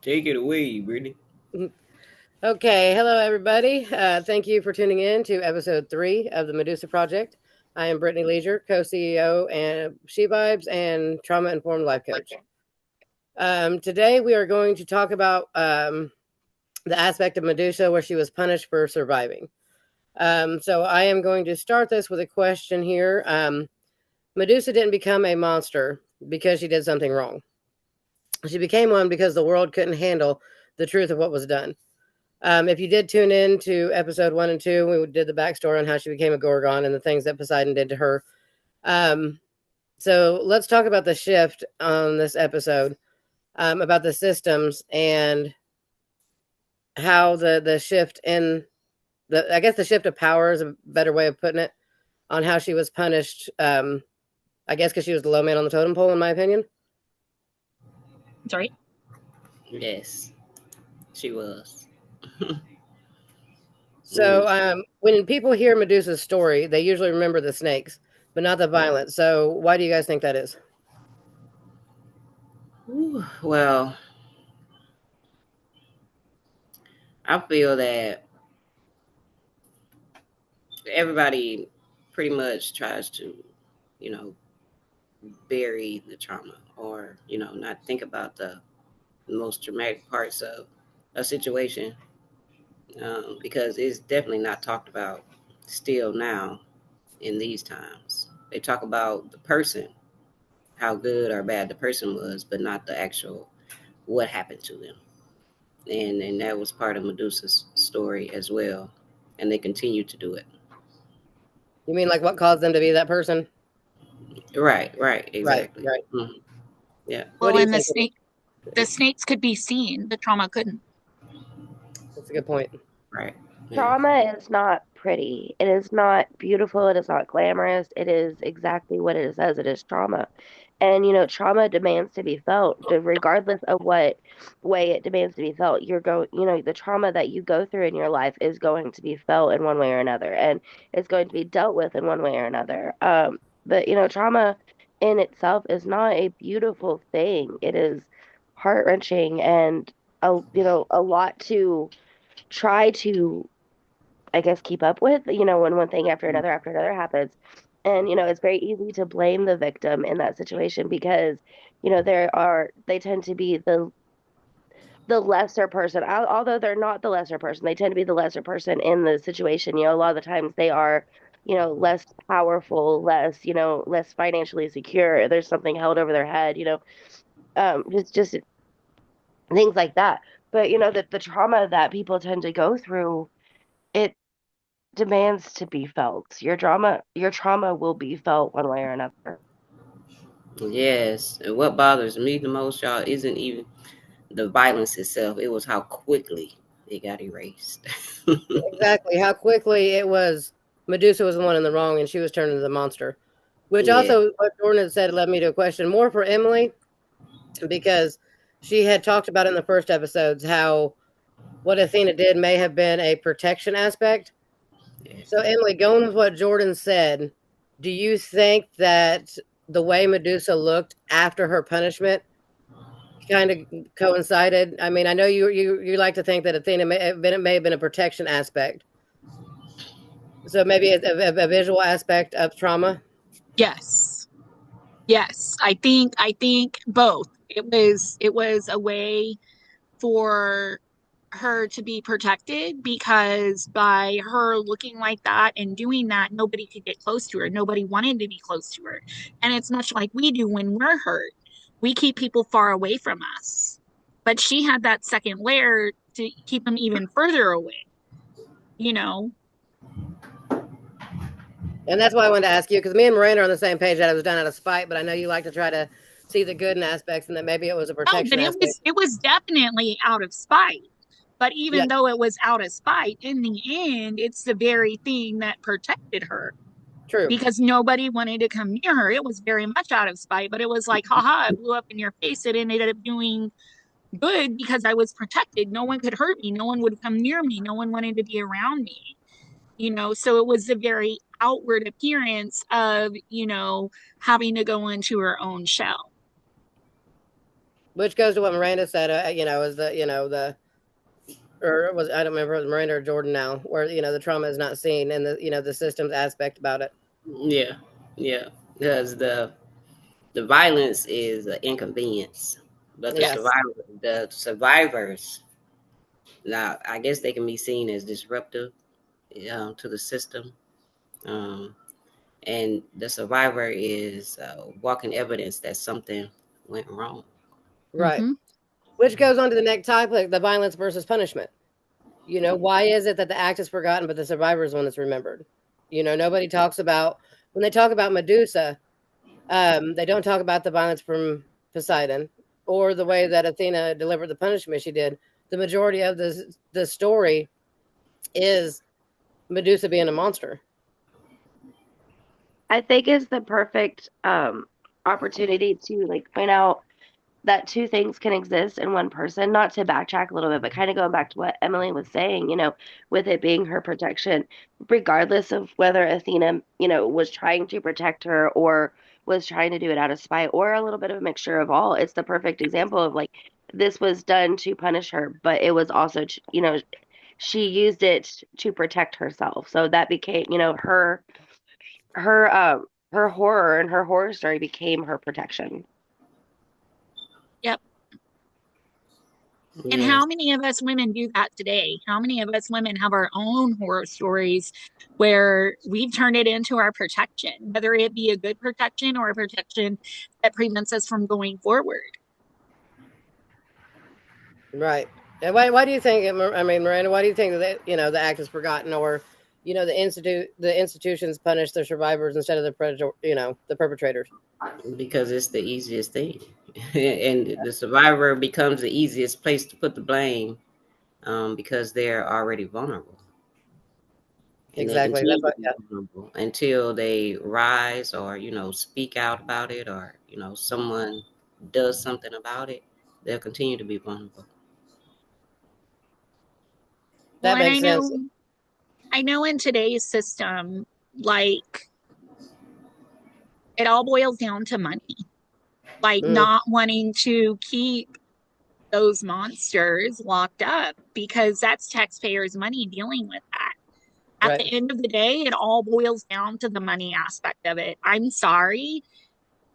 Take it away, Brittany. Okay, hello everybody. Thank you for tuning in to episode 3 of the Medusa Project. I am Brittany Leisure, co-CEO and She Vibes and Trauma Informed Life Coach. Today we are going to talk about the aspect of Medusa where she was punished for surviving. So I am going to start this with a question here. Medusa didn't become a monster because she did something wrong. She became one because the world couldn't handle the truth of what was done. If you did tune in to episode 1 and 2, we did the backstory on how she became a Gorgon and the things that Poseidon did to her. Um, so let's talk about the shift on this episode, about the systems and how the shift in I guess the shift of power is a better way of putting it, on how she was punished. I guess because she was the low man on the totem pole, in my opinion. Sorry. Yes, she was. So when people hear Medusa's story, they usually remember the snakes, but not the violence. So why do you guys think that is? Well, I feel that everybody pretty much tries to, you know, bury the trauma or, not think about the most dramatic parts of a situation because it's definitely not talked about still now in these times. They talk about the person, how good or bad the person was, but not the actual what happened to them. And that was part of Medusa's story as well, and they continue to do it. You mean like what caused them to be that person? Right, Right, exactly. right. Yeah. What Well, do you and think? the snakes could be seen, the trauma couldn't. That's a good point. Right. Yeah. Trauma is not pretty. It is not beautiful. It is not glamorous. It is exactly what it says. It is trauma. And, trauma demands to be felt, regardless of what way it demands to be felt. The trauma that you go through in your life is going to be felt in one way or another, and it's going to be dealt with in one way or another. But, trauma in itself is not a beautiful thing. It is heart-wrenching and, a lot to try to, I guess, keep up with, when one thing after another happens. And, it's very easy to blame the victim in that situation because, they tend to be the lesser person. Although they're not the lesser person, they tend to be the lesser person in the situation. A lot of the times they are, less powerful, less financially secure. There's something held over their head, just things like that. But, the trauma that people tend to go through, it demands to be felt. Your trauma will be felt one way or another. Yes. And what bothers me the most, y'all, isn't even the violence itself. It was how quickly it got erased. Exactly. How quickly it was Medusa was the one in the wrong and she was turned into the monster. Which Yeah. also, what Jordan had said led me to a question more for Emily, because she had talked about in the first episodes how what Athena did may have been a protection aspect. Yeah. So, Emily, going with what Jordan said, do you think that the way Medusa looked after her punishment kind of coincided? I mean, I know you like to think that Athena may have been a protection aspect. So maybe a visual aspect of trauma. Yes. Yes. I think both. It was a way for her to be protected because by her looking like that and doing that, nobody could get close to her. Nobody wanted to be close to her. And it's much like we do when we're hurt. We keep people far away from us. But she had that second layer to keep them even further away, you know? And that's why I wanted to ask you, because me and Miranda are on the same page that it was done out of spite, but I know you like to try to see the good in aspects and that maybe it was a Oh, protection but it aspect. was it was definitely out of spite. But Yeah, even though it was out of spite, in the end, it's the very thing that protected her true. because nobody wanted to come near her. It was very much out of spite, but it was like, haha, it blew up in your face. It ended up doing good because I was protected. No one could hurt me. No one would come near me. No one wanted to be around me. So it was a very outward appearance of, having to go into her own shell. Which goes to what Miranda said, is the or was I don't remember if it was Miranda or Jordan now, where the trauma is not seen and the systems aspect about it. Yeah, yeah, because the violence is an inconvenience, but Yes. the survivors, now I guess they can be seen as disruptive, to the system, um, and the survivor is walking evidence that something went wrong. Right. Mm-hmm. Which goes on to the next topic, the violence versus punishment. Why is it that the act is forgotten, but the survivor is one that's remembered? Nobody talks about when they talk about Medusa. They don't talk about the violence from Poseidon or the way that Athena delivered the punishment she did. The majority of the story is Medusa being a monster. I think it's the perfect opportunity to like point out that two things can exist in one person, not to backtrack a little bit, but kind of going back to what Emily was saying, with it being her protection, regardless of whether Athena, was trying to protect her or was trying to do it out of spite or a little bit of a mixture of all. It's the perfect example of like this was done to punish her, but it was also, she used it to protect herself. So that became, her her horror and her horror story became her protection. Yep. And Yes, how many of us women do that today? How many of us women have our own horror stories where we've turned it into our protection, whether it be a good protection or a protection that prevents us from going forward? Right. And why do you think? I mean, Miranda, why do you think that the act is forgotten, or the institutions punish their survivors instead of the predator, the perpetrators? because it's the easiest thing, and the survivor becomes the easiest place to put the blame, because they're already vulnerable, and they Exactly. That's continue to what. be Yeah. vulnerable until they rise or speak out about it, or someone does something about it. They'll continue to be vulnerable. Well, That and makes sense. I know in today's system, like it all boils down to money, like Mm, not wanting to keep those monsters locked up because that's taxpayers' money dealing with that. At the right. end of the day, it all boils down to the money aspect of it. I'm sorry.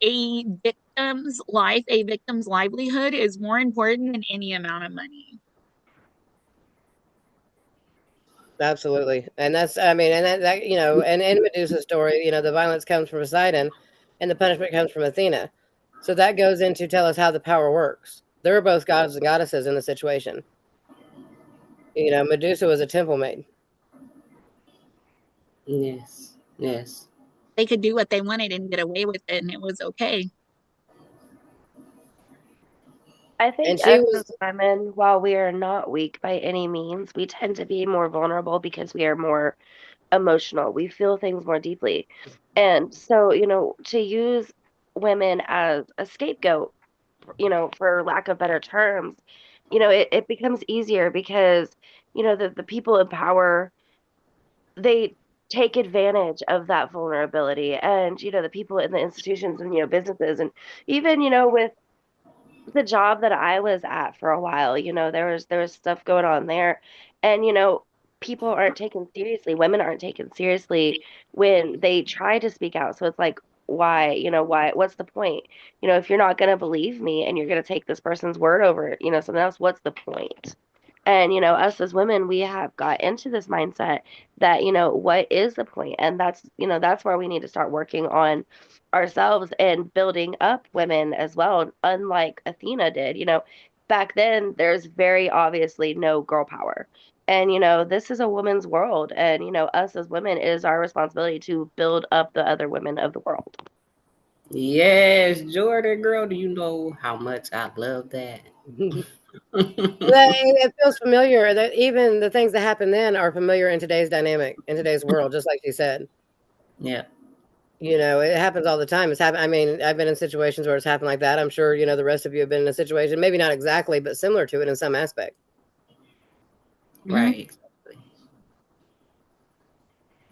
A victim's livelihood is more important than any amount of money. Absolutely. And that's, I mean, and that and in Medusa's story, the violence comes from Poseidon and the punishment comes from Athena. So that goes into tell us how the power works. They're both gods and goddesses in the situation. Medusa was a temple maid. Yes, yes. They could do what they wanted and get away with it, and it was okay. I think And she us as was women, while we are not weak by any means, we tend to be more vulnerable because we are more emotional. We feel things more deeply. And so, to use women as a scapegoat, for lack of better terms, it becomes easier because, the people in power, they take advantage of that vulnerability. And, the people in the institutions and, businesses and even, with the job that I was at for a while, there was stuff going on there. And, people aren't taken seriously. Women aren't taken seriously when they try to speak out. So it's like, why, what's the point? If you're not going to believe me and you're going to take this person's word over, something else, what's the point? And, us as women, we have got into this mindset that, what is the point? And that's where we need to start working on ourselves and building up women as well, unlike Athena did. Back then, there's very obviously no girl power. And, this is a woman's world. And, us as women, it is our responsibility to build up the other women of the world. Yes, Jordan, girl, do you know how much I love that? it feels familiar. That even the things that happened then are familiar in today's dynamic, in today's world, just like you said. Yeah, It happens all the time. It's happened. I mean, I've been in situations where it's happened like that. I'm sure, the rest of you have been in a situation, maybe not exactly, but similar to it in some aspect. Mm-hmm. right, exactly.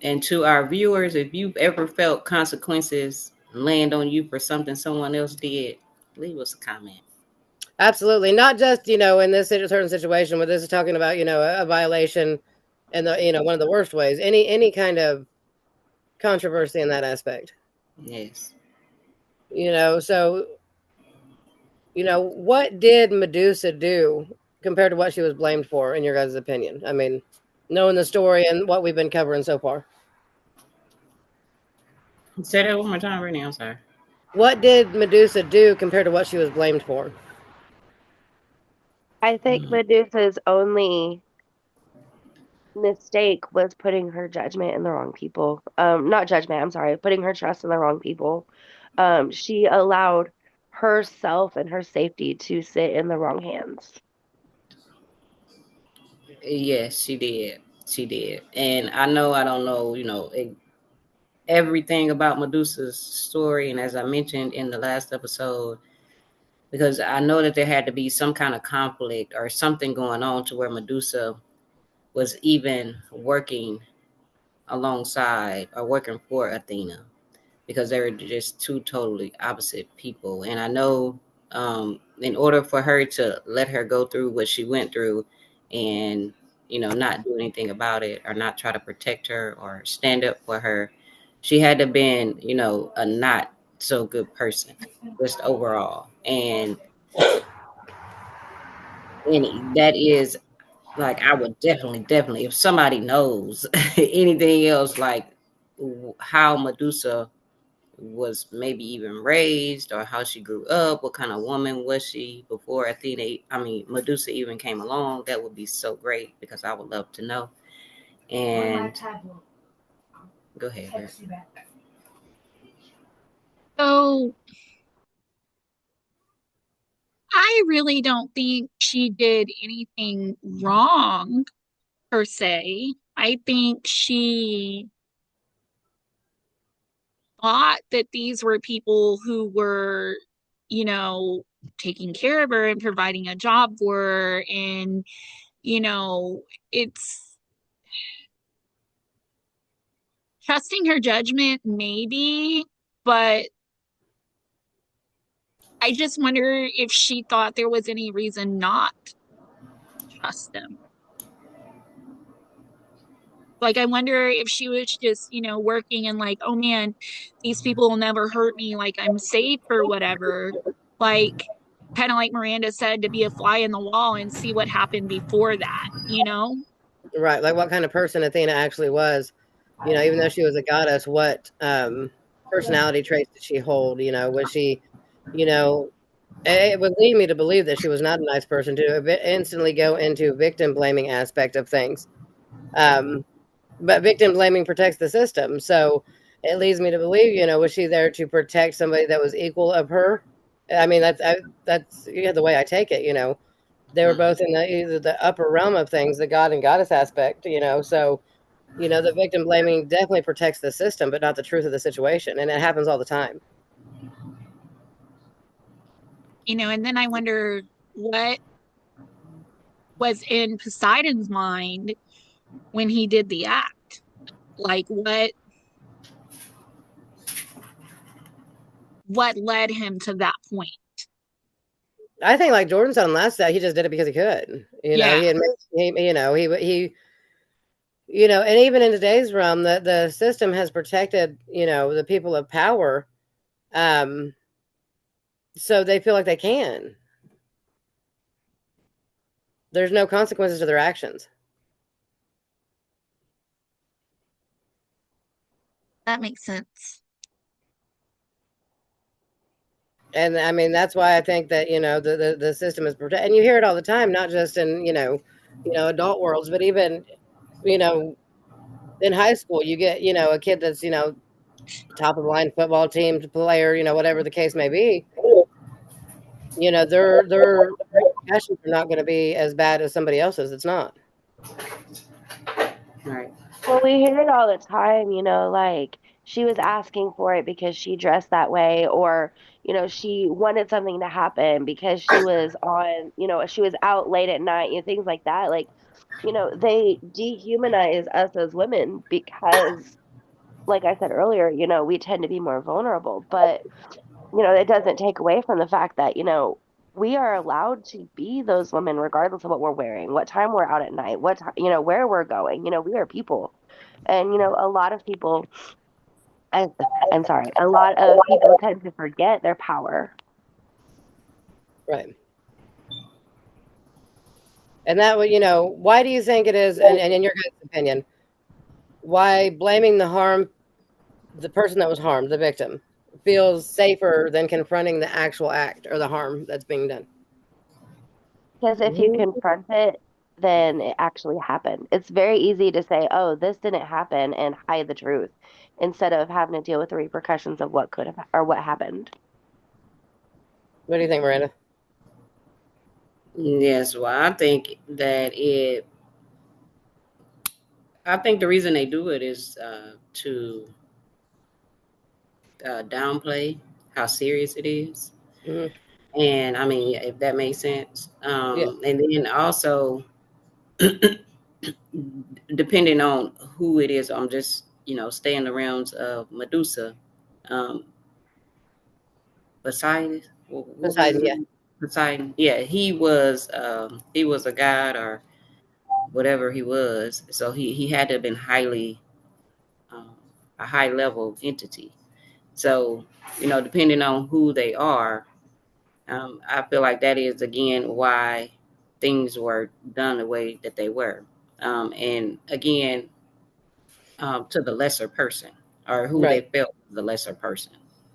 And to our viewers, if you've ever felt consequences land on you for something someone else did, leave us a comment. Absolutely. Not just, in this certain situation, but this is talking about, a violation and one of the worst ways. Any kind of controversy in that aspect. Yes. So, what did Medusa do compared to what she was blamed for, in your guys' opinion? I mean, knowing the story and what we've been covering so far. Say that one more time, Brittany. I'm sorry. What did Medusa do compared to what she was blamed for? I think Mm. Medusa's only mistake was putting her judgment in the wrong people. Not judgment, I'm sorry, putting her trust in the wrong people. She allowed herself and her safety to sit in the wrong hands. Yes, she did. She did. And I know I don't know, everything about Medusa's story. And as I mentioned in the last episode, because I know that there had to be some kind of conflict or something going on to where Medusa was even working alongside or working for Athena, because they were just two totally opposite people. And I know, in order for her to let her go through what she went through and, not do anything about it or not try to protect her or stand up for her, she had to been, a not so good person just overall. And that is, like, I would definitely, if somebody knows anything else, like how Medusa was maybe even raised or how she grew up, what kind of woman was she before Medusa even came along, that would be so great because I would love to know. And go ahead, Bert. So I really don't think she did anything wrong per se. I think she thought that these were people who were, you know, taking care of her and providing a job for her. And, you know, it's trusting her judgment, maybe, but I just wonder if she thought there was any reason not to trust them. Like, I wonder if she was just, working and like, oh man, these people will never hurt me. Like, I'm safe or whatever. Like, kind of like Miranda said, to be a fly in the wall and see what happened before that, you know? Right. Like what kind of person Athena actually was. Even though she was a goddess, what personality traits did she hold? Was she, you know, it would lead me to believe that she was not a nice person to instantly go into victim blaming aspect of things. Um, but victim blaming protects the system. So it leads me to believe, was she there to protect somebody that was equal of her? I mean, that's the way I take it. They were both in either the upper realm of things, the god and goddess aspect. So the victim blaming definitely protects the system, but not the truth of the situation, and it happens all the time. And then I wonder what was in Poseidon's mind when he did the act. Like, what led him to that point? I think, like Jordan said last night, he just did it because he could. Yeah. He admits, and even in today's realm, the system has protected, the people of power, so they feel like they can. There's no consequences to their actions. That makes sense. And I mean, that's why I think that, the system is protected. And you hear it all the time, not just in, adult worlds, but even, you know, in high school, you get, a kid that's, top of the line football team player, whatever the case may be. Their repercussions are not going to be as bad as somebody else's. It's not. Right. Well, we hear it all the time, like she was asking for it because she dressed that way, or, she wanted something to happen because she was on, she was out late at night, things like that. Like, they dehumanize us as women because, like I said earlier, we tend to be more vulnerable. But, it doesn't take away from the fact that, we are allowed to be those women regardless of what we're wearing, what time we're out at night, what time, you know, where we're going. You know, we are people. And, you know, a lot of people, I, I'm sorry, a lot of people tend to forget their power. Right. And that would, you know, why do you think it is, and in your guys' opinion, why blaming the person that was harmed, the victim, feels safer than confronting the actual act or the harm that's being done? Because if you confront it, then it actually happened. It's very easy to say, oh, this didn't happen and hide the truth instead of having to deal with the repercussions of what could have or what happened. What do you think, Miranda? Yes, well, I think the reason they do it is to downplay how serious it is. Mm-hmm. And I mean, if that makes sense. Yeah. And then also, depending on who it is, I'm just, stay in the realms of Medusa. Um, Poseidon, what was Poseidon, his yeah. name? Poseidon. Yeah, he was a god or whatever he was. So he had to have been um, a high level entity. So, depending on who they are, I feel like that is again why things were done the way that they were. And again, to the lesser person or who they Right. felt was the lesser person.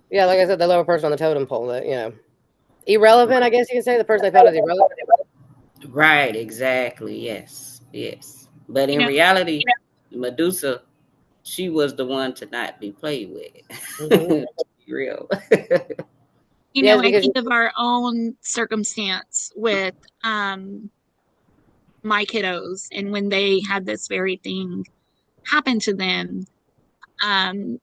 Yeah, like I said, the lower person on the totem pole, that, you know, irrelevant, I guess you can say. The person they felt is irrelevant. Right, exactly. Yes, yes. But You in know, reality, Medusa, she was the one to not be played with. Mm-hmm. To be real. Yes, I because think of our own circumstance with um my kiddos and when they had this very thing happen to them.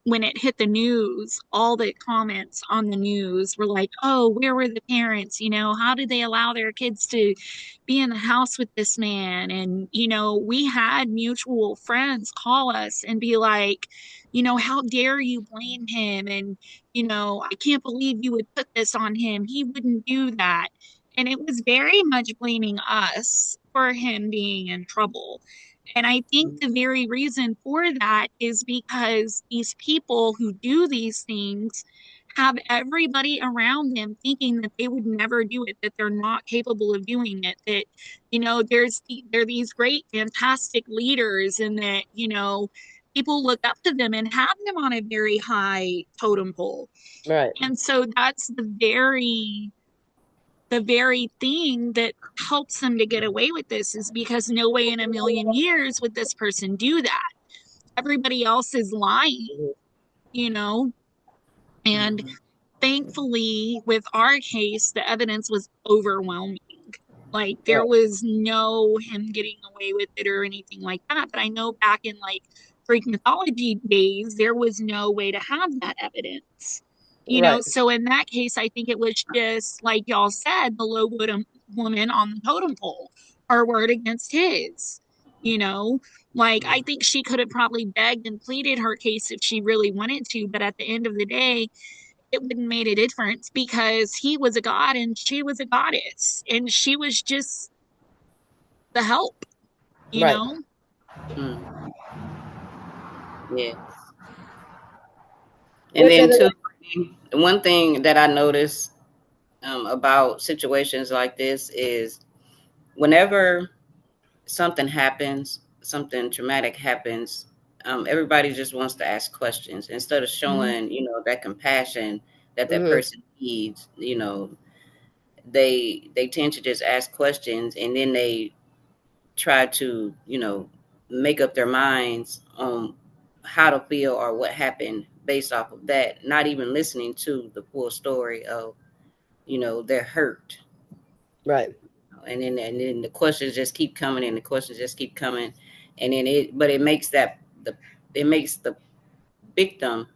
When it hit the news, all the comments on the news were like, oh, where were the parents? You know, how did they allow their kids to be in the house with this man? And, we had mutual friends call us and be like, how dare you blame him? And, I can't believe you would put this on him. He wouldn't do that. And it was very much blaming us for him being in trouble. And I think the very reason for that is because these people who do these things have everybody around them thinking that they would never do it, that they're not capable of doing it, that, there are these great, fantastic leaders, and that, people look up to them and have them on a very high totem pole. right, And so that's the very thing that helps them to get away with this, is because no way in a million years would this person do that. Everybody else is lying, mm-hmm. you know? And Mhm. thankfully, with our case, the evidence was overwhelming. Like, there Right, was no him getting away with it or anything like that. But I know back in like Greek mythology days, there was no way to have that evidence. right, So in that case, I think it was just like y'all said, the low woman on the totem pole, her word against his. You know, like, I think she could have probably begged and pleaded her case if she really wanted to, but at the end of the day, it wouldn't made a difference because he was a god and she was a goddess, and she was just the help, you right. know? Mm, yeah. And Which, then and too, one thing that I notice about situations like this is whenever something happens, something traumatic happens, everybody just wants to ask questions instead of Mhm. showing, that compassion that mm-hmm. person needs. They tend to just ask questions and then they try to, make up their minds on how to feel or what happened based off of that, not even listening to the full story of, their hurt. Right, And then the questions just keep coming and the questions just keep coming. And then it makes the victim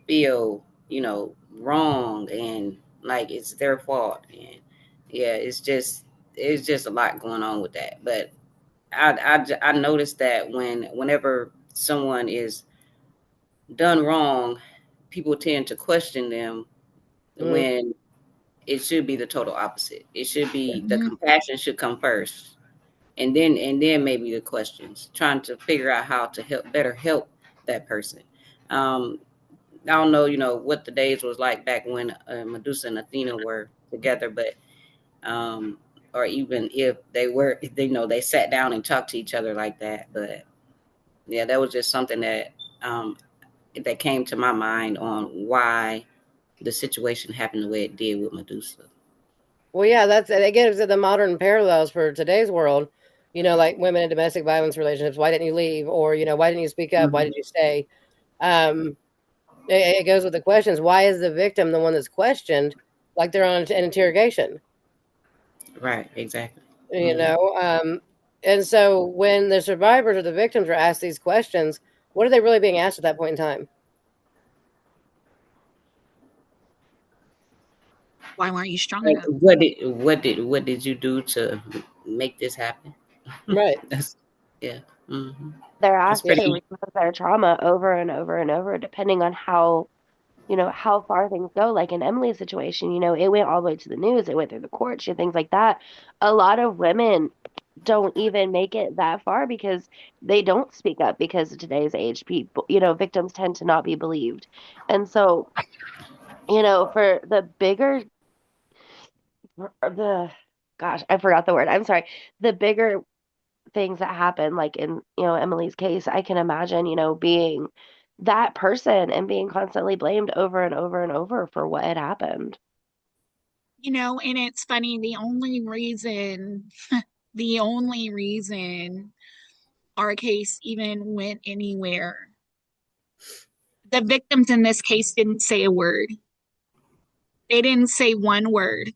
feel, wrong and like it's their fault. And yeah, it's just a lot going on with that. But I noticed that whenever someone is done wrong, people tend to question them mm-hmm. when it should be the total opposite. It should be the Mhm. compassion should come first, and then maybe the questions, trying to figure out how to help that person. Um, I don't know, what the days was like back when Medusa and Athena were together, but um, or even if they were, they sat down and talked to each other like that. But yeah, that was just something that came to my mind on why the situation happened the way it did with Medusa. Well, yeah, that's again the modern parallels for today's world. Like women in domestic violence relationships. Why didn't you leave? Or why didn't you speak up? Why Hmm. did you stay? Um, it goes with the questions. Why is the victim the one that's questioned, like they're on an interrogation? Right, exactly. You Hmm. know, and so when the survivors or the victims are asked these questions, what are they really being asked at that point in time? Why weren't you strong Like, enough? what did you do to make this happen? Right. That's yeah. Hmm. They're It's asked Yeah. to pretty. relive their trauma over and over and over, depending on how far things go. Like in Emily's situation, it went all the way to the news, it went through the courts and things like that. A lot of women don't even make it that far because they don't speak up because of today's age. People, victims tend to not be believed. And so, for the gosh, I forgot the word. I'm sorry. The bigger things that happen, like in, Emily's case, I can imagine, being that person and being constantly blamed over and over and over for what had happened. And it's funny, the only reason our case even went anywhere, the victims in this case didn't say a word. They didn't say one word.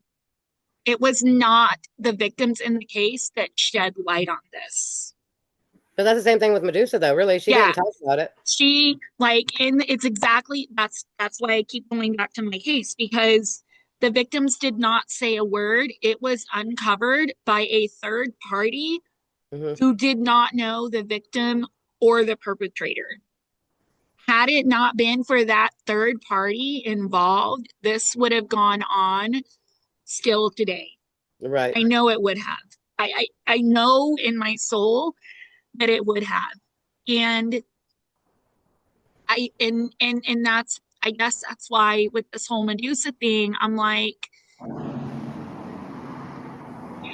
It was not the victims in the case that shed light on this. But that's the same thing with Medusa, though. Really, she Yeah, didn't talk about it. she and it's exactly that's why I keep going back to my case, because the victims did not say a word. It was uncovered by a third party Hmm. who did not know the victim or the perpetrator. Had it not been for that third party involved, this would have gone on still today. Right. I know it would have. I know in my soul that it would have. And that's, I guess that's why with this whole Medusa thing, I'm like,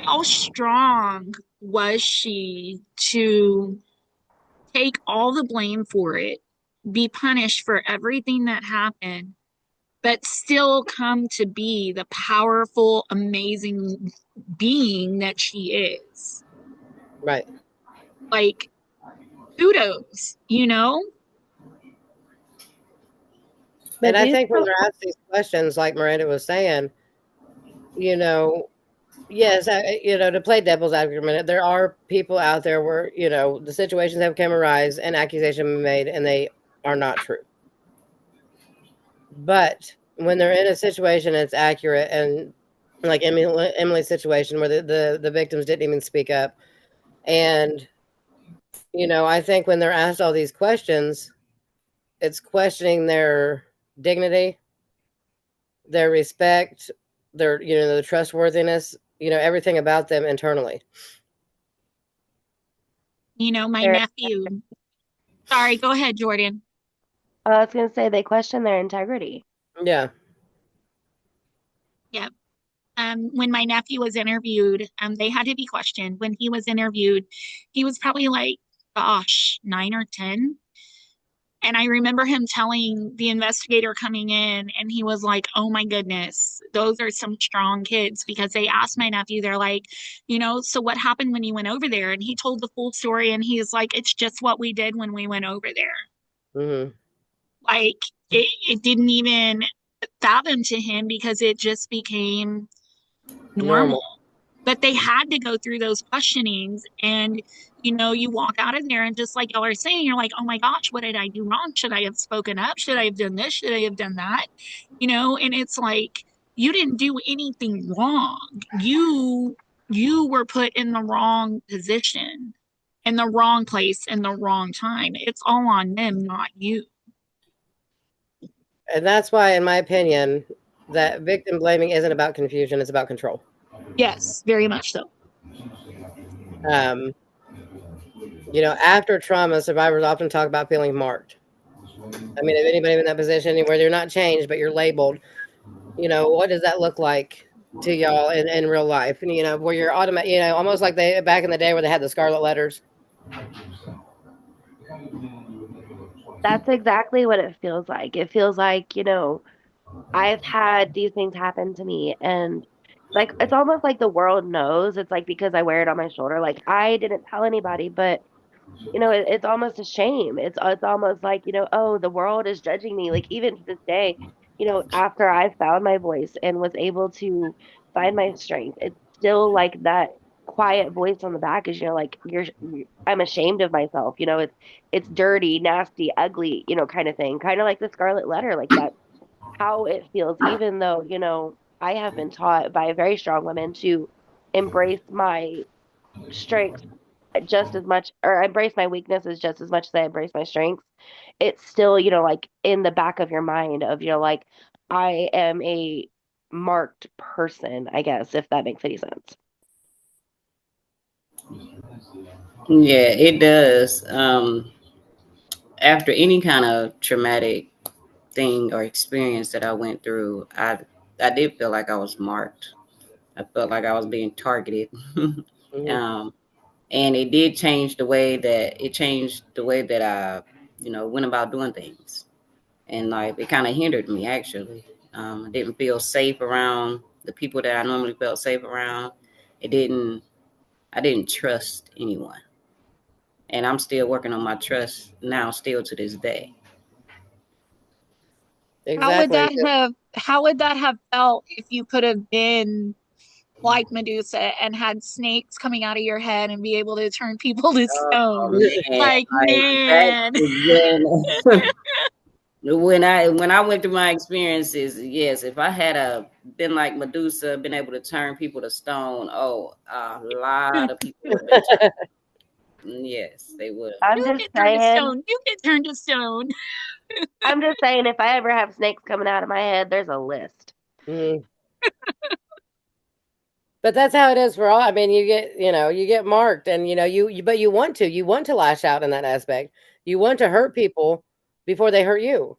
how strong was she to take all the blame for it, be punished for everything that happened, but still come to be the powerful, amazing being that she is? Right. Like, kudos. And I Medusa, think when they're asked these questions, like Miranda was saying, you know, yes, to play devil's advocate a minute, there are people out there where, the situations have come arise and accusations made and they are not true. But when they're in a situation that's accurate and like Emily's situation where the victims didn't even speak up. And, I think when they're asked all these questions, it's questioning their dignity, their respect, the trustworthiness, everything about them internally. My they're, nephew. Sorry, go ahead, Jordan. I was going to say they question their integrity. Yeah. Yeah. When my nephew was interviewed, they had to be questioned. When he was interviewed, he was probably like, gosh, 9 or 10. And I remember him telling the investigator coming in, and he was like, oh my goodness, those are some strong kids. Because they asked my nephew, they're like, so what happened when you went over there? And he told the full story, and he's like, it's just what we did when we went over there. Hmm. Like, it didn't even fathom to him because it just became normal. Normal. But they had to go through those questionings. And, you walk out of there and just like y'all are saying, you're like, oh my gosh, what did I do wrong? Should I have spoken up? Should I have done this? Should I have done that? And it's like, you didn't do anything wrong. You were put in the wrong position, in the wrong place, in the wrong time. It's all on them, not you. And that's why, in my opinion, that victim blaming isn't about confusion, it's about control. Yes, very much so. Um, after trauma, survivors often talk about feeling marked. I mean, if anybody in that position where you're not changed, but you're labeled, what does that look like to y'all in real life? And, where you're automatic, almost like they back in the day where they had the scarlet letters. That's exactly what it feels like. It feels like, I've had these things happen to me, and like it's almost like the world knows. It's like because I wear it on my shoulder. Like I didn't tell anybody, but it's almost a shame. It's almost like, oh, the world is judging me. Like even to this day, after I found my voice and was able to find my strength, it's still like that quiet voice on the back is, like I'm ashamed of myself. It's dirty, nasty, ugly, kind of thing. Kind of like the Scarlet Letter, like that how it feels, even though, I have been taught by very strong women to embrace my strengths just as much, or embrace my weaknesses just as much as I embrace my strengths. It's still, like in the back of your mind of, like, I am a marked person, I guess, if that makes any sense. Yeah, it does. After any kind of traumatic thing or experience that I went through, I did feel like I was marked. I felt like I was being targeted. Mm-hmm. um, and it changed the way that I, went about doing things. And like it kind of hindered me actually. I didn't feel safe around the people that I normally felt safe around. It didn't. I didn't trust anyone, and I'm still working on my trust now, still to this day. Exactly. How would that have felt if you could have been like Medusa and had snakes coming out of your head and be able to turn people to Oh stone? man, Like, like that man. is when when I went through my experiences. Yes, if I had been like Medusa, been able to turn people to stone, oh, a lot of people would have been turned. Yes, they would have. I'm You just get turned to saying, stone. You get turned to stone. if I ever have snakes coming out of my head, there's a list. Mhm. But that's how it is for all. I mean, you get marked, and but you want to lash out in that aspect. You want to hurt people before they hurt you,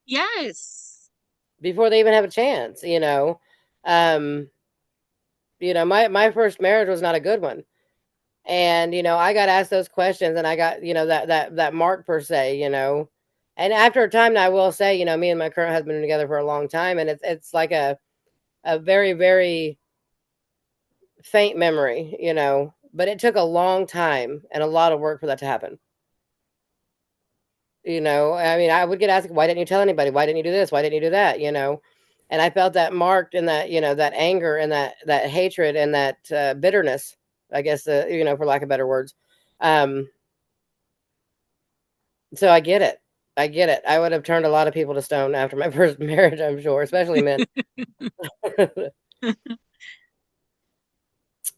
Yes. before they even have a chance. Um, my first marriage was not a good one, and I got asked those questions, and I got that mark per se. And after a time, now I will say, me and my current husband have been together for a long time, and it's like a very very faint memory, but it took a long time and a lot of work for that to happen. I mean, I would get asked, why didn't you tell anybody? Why didn't you do this? Why didn't you do that? And I felt that marked in that, that anger and that hatred and that bitterness, I guess, for lack of better words. Um, so I get it. I get it. I would have turned a lot of people to stone after my first marriage, I'm sure, especially men.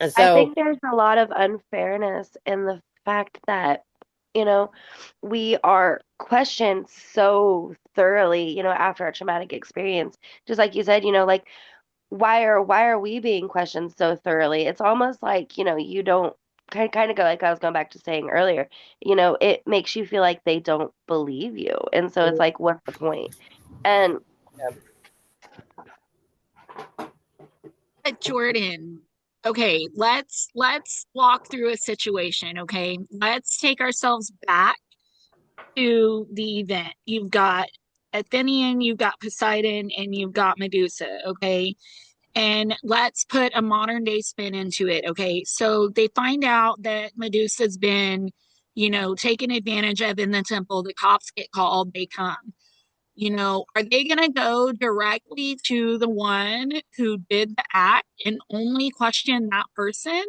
And I so, think there's a lot of unfairness in the fact that, you know, we are questioned so thoroughly, after a traumatic experience. Just like you said, like why are we being questioned so thoroughly? It's almost like, you don't kind of go like I was going back to saying earlier, it makes you feel like they don't believe you. And so it's mhm, like, what's the point? And But Jordan, okay, let's walk through a situation, okay? Let's take ourselves back to the event. You've got Athenian, you've got Poseidon, and you've got Medusa, okay? And let's put a modern day spin into it, okay? So they find out that Medusa's been, taken advantage of in the temple. The cops get called, they come. Are they going to go directly to the one who did the act and only question that person?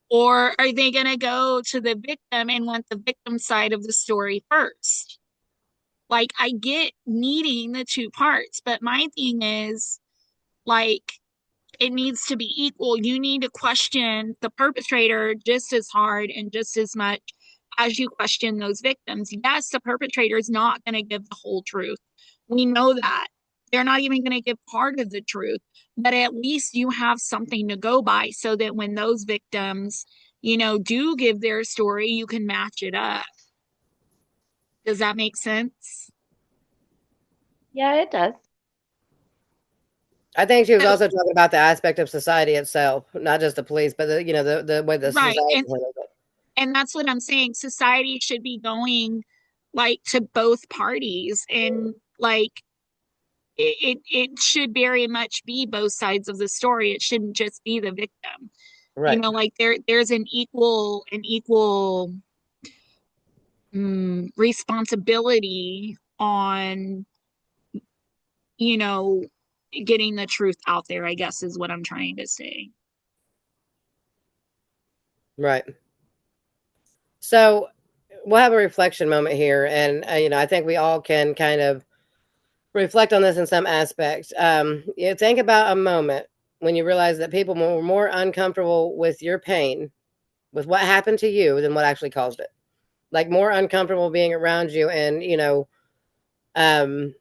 Or are they going to go to the victim and want the victim side of the story first? Like, I get needing the two parts, but my thing is, like, it needs to be equal. You need to question the perpetrator just as hard and just as much as you question those victims. Yes, the perpetrator is not going to give the whole truth. We know that. They're not even going to give part of the truth, but at least you have something to go by so that when those victims, do give their story, you can match it up. Does that make sense? Yeah, it does. I think she was So, also talking about the aspect of society itself, not just the police, but the way the right. society handles it. And that's what I'm saying. Society should be going like to both parties, and like it should very much be both sides of the story. It shouldn't just be the victim. Right. Like there's an equal responsibility on getting the truth out there, I guess, is what I'm trying to say. Right. So we'll have a reflection moment here, and I think we all can kind of reflect on this in some aspects. Think about a moment when you realize that people were more uncomfortable with your pain, with what happened to you, than what actually caused it. Like more uncomfortable being around you, and um,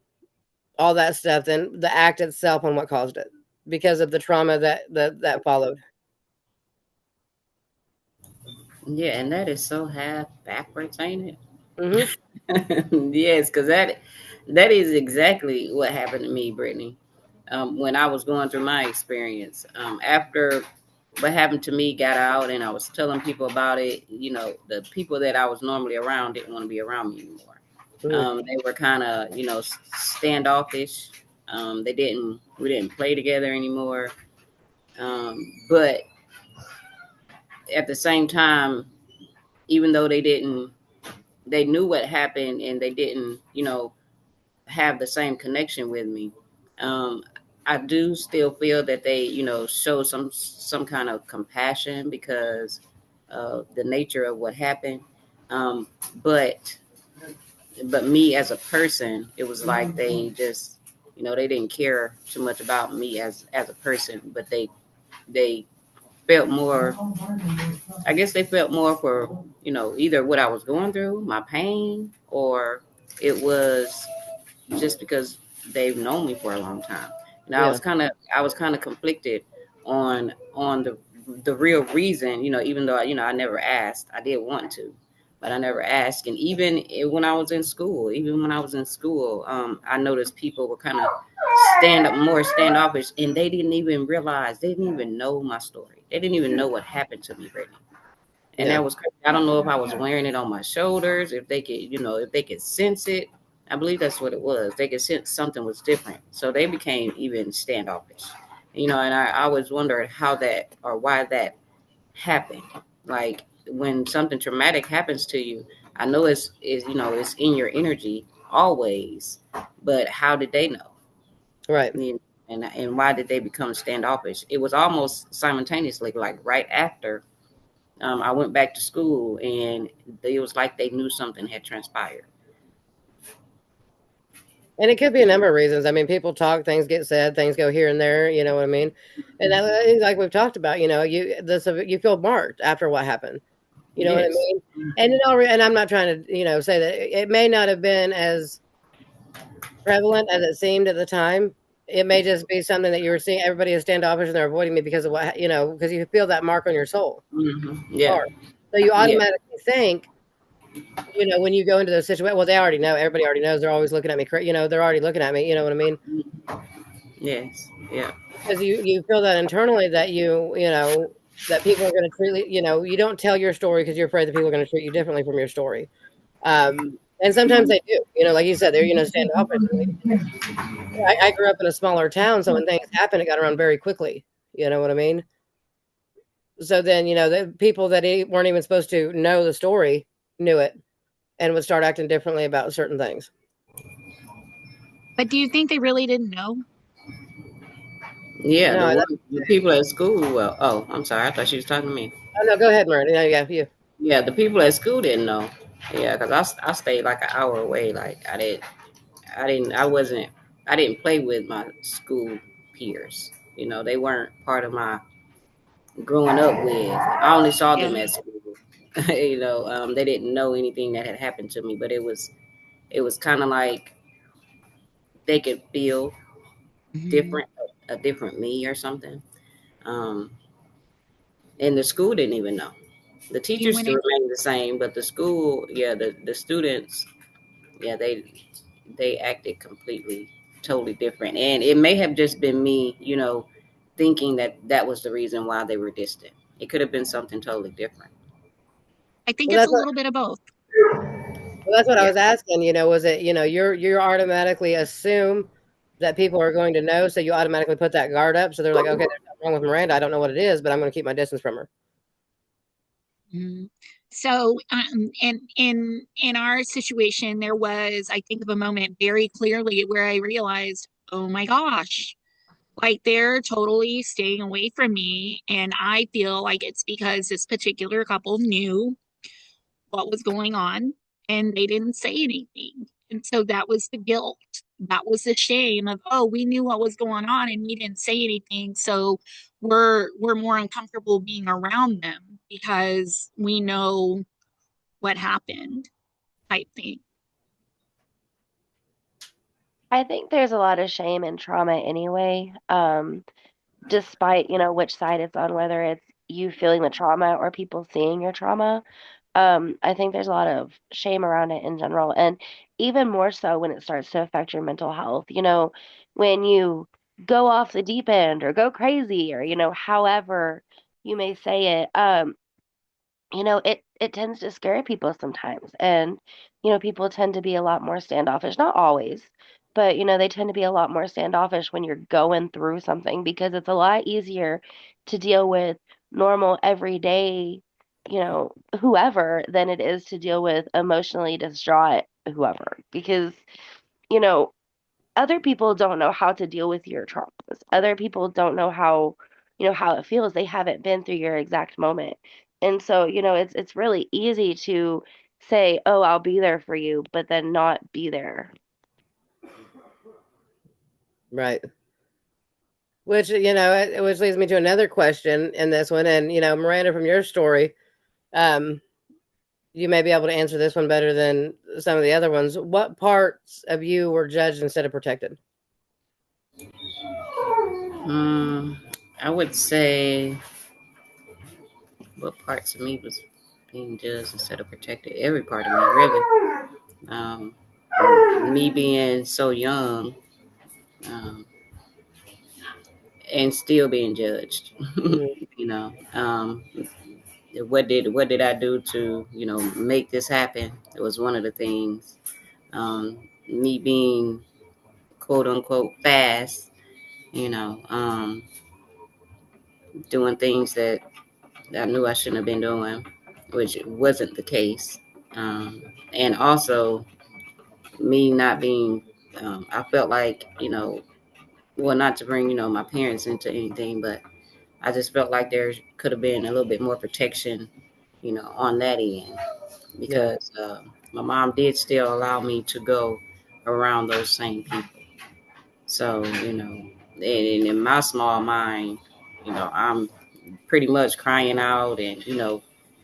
all that stuff than the act itself and what caused it, because of the trauma that followed. Yeah, and that is so half backwards, ain't it? Hmm. Yes, because that is exactly what happened to me, Brittany. When I was going through my experience, after what happened to me got out, and I was telling people about it. The people that I was normally around didn't want to be around me anymore. Mm. They were kind of, standoffish. We didn't play together anymore. But at the same time, even though they knew what happened and they didn't, have the same connection with me. Um, I do still feel that they, show some kind of compassion because of the nature of what happened. Um, but but me as a person, it was like they just, they didn't care too much about me as a person, but they felt more. I guess they felt more for either what I was going through, my pain, or it was just because they've known me for a long time. And Yeah. I was kind of conflicted on the real reason, even though I never asked. I did want to, but I never asked. And when I was in school, I noticed people were kind of more standoffish, and they didn't even realize, they didn't even know my story. They didn't even know what happened to me, Brittany. And Yeah. that was crazy. I don't know if I was wearing it on my shoulders, if they could, if they could sense it. I believe that's what it was. They could sense something was different. So they became even standoffish. And I always wondered how that or why that happened. Like when something traumatic happens to you, I know it's in your energy always, but how did they know? Right. And why did they become standoffish? It was almost simultaneously, like right after I went back to school, and it was like they knew something had transpired. And it could be a number of reasons. I mean, people talk, things get said, things go here and there. You know what I mean? And that, like we've talked about, you feel marked after what happened. You know what I Yes. mean? And I'm not trying to say that it may not have been as prevalent as it seemed at the time. It may just be something that you were seeing. Everybody is standoffish and they're avoiding me because of what because you feel that mark on your soul. Yeah. Mark. So you Yeah. automatically think, when you go into those situations, well, they already know. Everybody already knows. They're always looking at me. They're already looking at me. You know what I mean? Yes. Yeah. Because you feel that internally that that people are going to treat you don't tell your story because you're afraid that people are going to treat you differently from your story. And sometimes they do. Like you said, they're standoffish. I grew up in a smaller town, so when things happen, it got around very quickly. You know what I mean? So then the people that weren't even supposed to know the story knew it and would start acting differently about certain things. But do you think they really didn't know? Yeah. No, The people at school. Well, oh, I'm sorry. I thought she was talking to me. oh no, go ahead, Myrna. No, yeah, you. Yeah, the people at school didn't know. Yeah, because I stayed like an hour away. Like I didn't play with my school peers. They weren't part of my growing up with. I only saw Yeah. them at school. They didn't know anything that had happened to me, but it was kind of like they could feel Mhm. different, a different me or something. Um, and the school didn't even know. The You teachers went still in. remained the same, but the school, yeah, the students, yeah, they acted completely, totally different. And it may have just been me, thinking that that was the reason why they were distant. It could have been something totally different. I think Well, it's that's a what little bit of both. I Yeah. was asking. Was it you're automatically assume that people are going to know, so you automatically put that guard up. So they're like, okay, there's something wrong with Miranda. I don't know what it is, but I'm going to keep my distance from her. Mhm. So, in our situation, there was, I think, of a moment very clearly where I realized, oh my gosh, like they're totally staying away from me, and I feel like it's because this particular couple knew what was going on and they didn't say anything. And so that was the guilt. That was the shame of, oh, we knew what was going on and we didn't say anything. So we're more uncomfortable being around them because we know what happened type thing. I think there's a lot of shame and trauma anyway, despite, which side it's on, whether it's you feeling the trauma or people seeing your trauma. I think there's a lot of shame around it in general, and even more so when it starts to affect your mental health. When you go off the deep end or go crazy or, however you may say it, it tends to scare people sometimes. And, people tend to be a lot more standoffish, not always, but, they tend to be a lot more standoffish when you're going through something because it's a lot easier to deal with normal, everyday, whoever than it is to deal with emotionally distraught whoever. Because, you know, other people don't know how to deal with your traumas. Other people don't know how it feels. They haven't been through your exact moment. And so, it's really easy to say, "Oh, I'll be there for you," but then not be there. Right. Which leads me to another question in this one. And Miranda, from your story, um, you may be able to answer this one better than some of the other ones. What parts of you were judged instead of protected? Mm, I would say what parts of me was being judged instead of protected. Every part of me, really. Um, Me being so young, um, and still being judged. Mhm. you know, what did I do to make this happen? It was one of the things. Me being quote unquote fast, doing things that I knew I shouldn't have been doing, which wasn't the case. And also me not being, I felt like, well, not to bring, my parents into anything, but I just felt like there could have been a little bit more protection, on that end Yeah. because my mom did still allow me to go around those same people. So, in my small mind, I'm pretty much crying out and,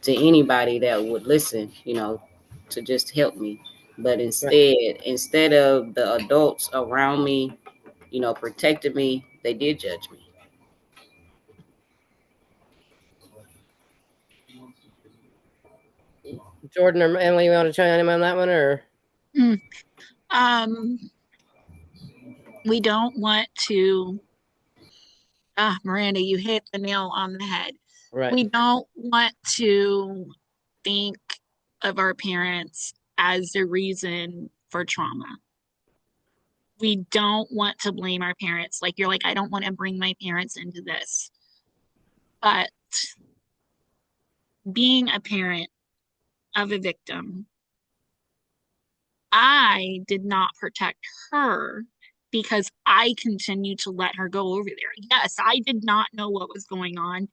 to anybody that would listen, to just help me. But Right. instead of the adults around me, protecting me, they did judge me. Jordan or Emily, you want to chime in on that one, or Mm. Um, we don't want to, Miranda, you hit the nail on the head. right? We don't want to think of our parents as the reason for trauma. We don't want to blame our parents. Like, you're like, I don't want to bring my parents into this. But being a parent of a victim, I did not protect her because I continued to let her go over there. Yes, I did not know what was going on.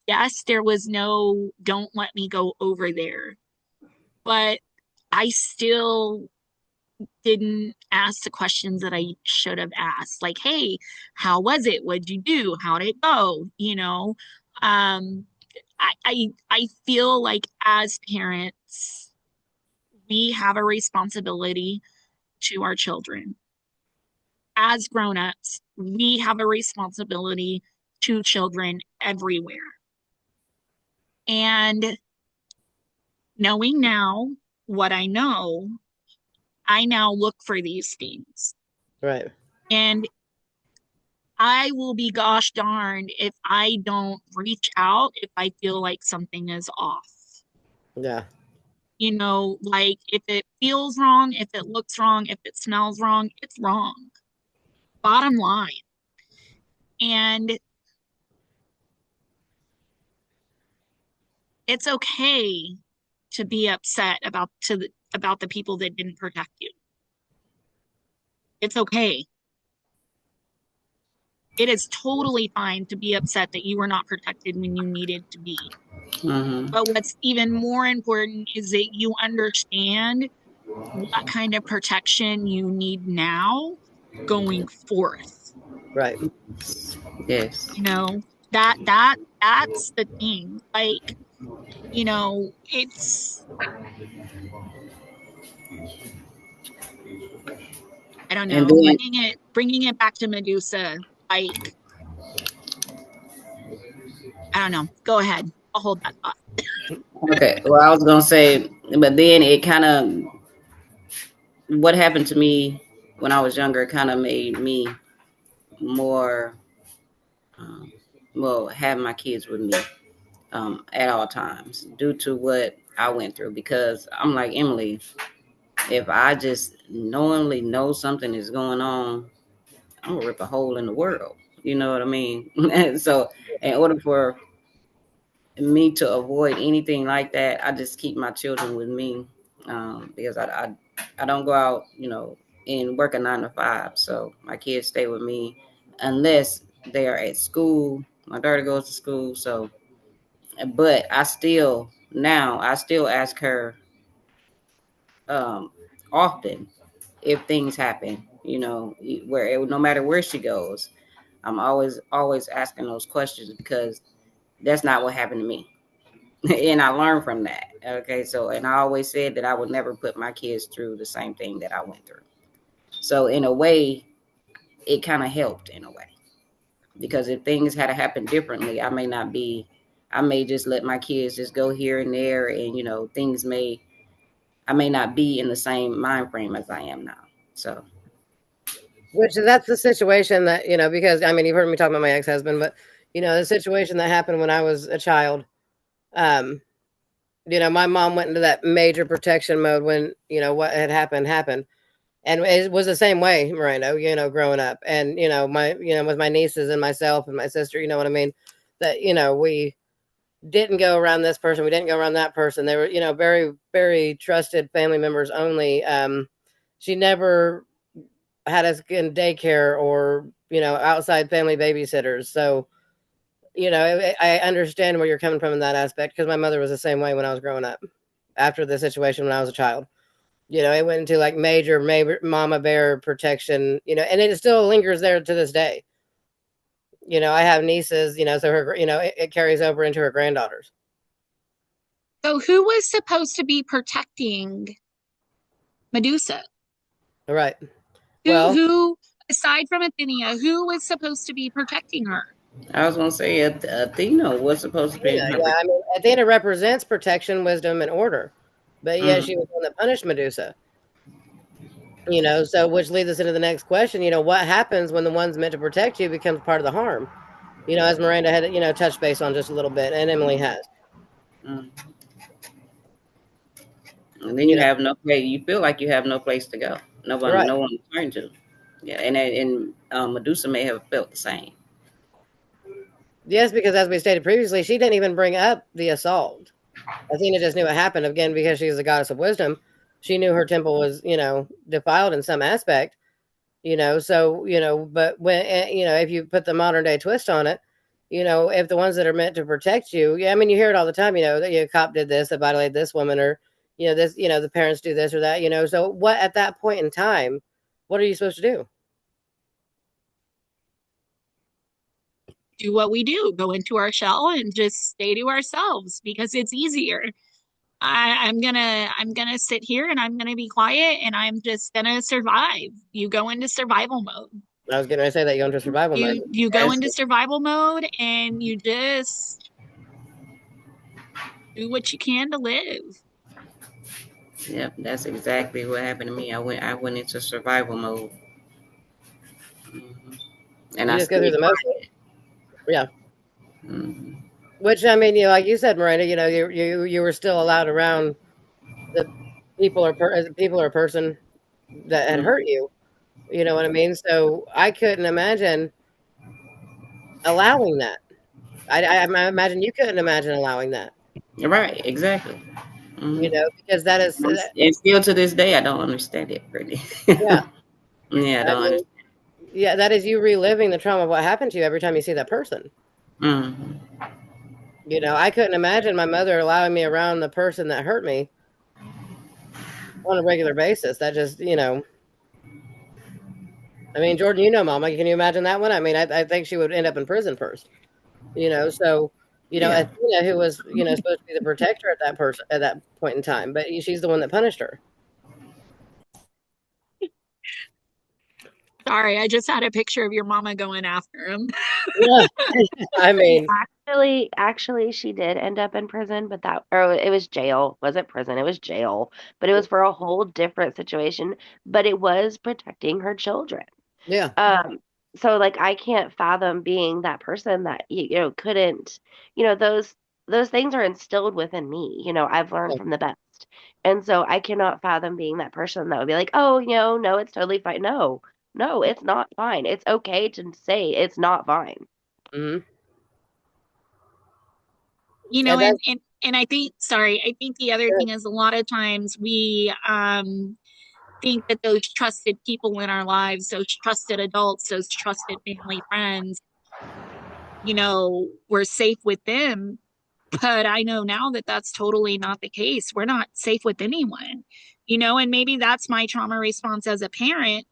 Yes, there was no, don't let me go over there. But I still didn't ask the questions that I should have asked. Like, hey, how was it? What'd you do? How'd it go? Um, I feel like as parents, we have a responsibility to our children. as grown-ups, we have a responsibility to children everywhere. And knowing now what I know, I now look for these things. Right. And I will be gosh darned if I don't reach out if I feel like something is off. Yeah. You know, like if it feels wrong, if it looks wrong, if it smells wrong, it's wrong. Bottom line. And it's okay to be upset about the people that didn't protect you. It's okay. It is totally fine to be upset that you were not protected when you needed to be. Mm-hmm. But what's even more important is that you understand what kind of protection you need now going forth. Right. Yes. You know, that's the thing. Like, you know, it's, I don't And know, then, bringing it back to Medusa, like, I don't know. Go ahead. I'll hold that thought. okay, well, I was gonna say, but then it kind of, what happened to me when I was younger kind of made me more, um, well, have my kids with me at all times due to what I went through. Because I'm like Emily, if I just knowingly know something is going on, I'm gonna rip a hole in the world. You know what I mean? So, in order for me to avoid anything like that, I just keep my children with me because I don't go out, and work a 9 to 5. So my kids stay with me unless they are at school. My daughter goes to school, so but I still ask her um, often if things happen. Where no matter where she goes, I'm always asking those questions because that's not what happened to me. And I learned from that. Okay, so and I always said that I would never put my kids through the same thing that I went through. So in a way, it kind of helped in a way because if things had happened differently, I may just let my kids just go here and there, and I may not be in the same mind frame as I am now. So, Which that's the situation that, because I mean, you've heard me talk about my ex-husband, but the situation that happened when I was a child, um, my mom went into that major protection mode when, what had happened. And it was the same way, Miranda, growing up. And, with my nieces and myself and my sister, you know what I mean? That, we didn't go around this person, we didn't go around that person. They were, very, very trusted family members only. She never had us in daycare or, outside family babysitters. So, I understand where you're coming from in that aspect because my mother was the same way when I was growing up after the situation when I was a child. It went into like major mama bear protection, and it still lingers there to this day. I have nieces, so her, it carries over into her granddaughters. So who was supposed to be protecting Medusa? All right. Who Well, who aside from Athenia, who was supposed to be protecting her? I was gonna say Athena was supposed to be Athena, my yeah, I mean, Athena represents protection, wisdom, and order, but yet mm, she was the one that punished Medusa. So which leads us into the next question. What happens when the one's meant to protect you becomes part of the harm? As Miranda had, touched base on just a little bit, and Emily has. mm. And then You you know, have no place. You feel like you have no place to go. right? No one to turn to. Yeah, and Medusa may have felt the same. Yes, because as we stated previously, she didn't even bring up the assault. Athena just knew it happened again because she's the goddess of wisdom. She knew her temple was, defiled in some aspect. So but when if you put the modern day twist on it, if the ones that are meant to protect you, yeah, I mean, you hear it all the time. That a cop did this, that violated this woman, or this, the parents do this or that. So what at that point in time, what are you supposed to do? Do what we do, go into our shell and just stay to ourselves because it's easier. I'm gonna sit here and I'm gonna be quiet and I'm just gonna survive. You go into survival mode. I was going to say that you go into survival mode. You go into survival mode and you just do what you can to live. Yep, that's exactly what happened to me. I went into survival mode. hmm And You I just go through stayed the motions. quiet. Yeah. hmm Which, I mean, like you said, Miranda, you were still allowed around the people or person that had hurt you. You know what I mean? So I couldn't imagine allowing that. I imagine you couldn't imagine allowing that. Right, exactly. You hmm know, because that is, And still to this day, I don't understand it, really. yeah. Yeah, I I don't mean, understand. yeah, that is you reliving the trauma of what happened to you every time you see that person. hmm You know, I couldn't imagine my mother allowing me around the person that hurt me on a regular basis. That just, I mean, Jordan, you know, Mama, can you imagine that one? I mean, I think she would end up in prison first. So Yeah. Athena, who was supposed to be the protector at that point in time, but she's the one that punished her. Sorry, I just had a picture of your mama going after him. Yeah, I She mean, actually, she did end up in prison, but or it was jail. Wasn't prison, it was jail. But it was for a whole different situation. But it was protecting her children. yeah, Um, so like I can't fathom being that person that couldn't, those things are instilled within me. I've learned from the best. And so I cannot fathom being that person that would be like, "Oh, no, it's totally fine." No. No, it's not fine. It's okay to say it's not fine. hmm You know, and that's and I think, sorry, I think the other thing is a lot of times we think that those trusted people in our lives, those trusted adults, those trusted family friends, we're safe with them. But I know now that that's totally not the case. We're not safe with anyone, and maybe that's my trauma response as a parent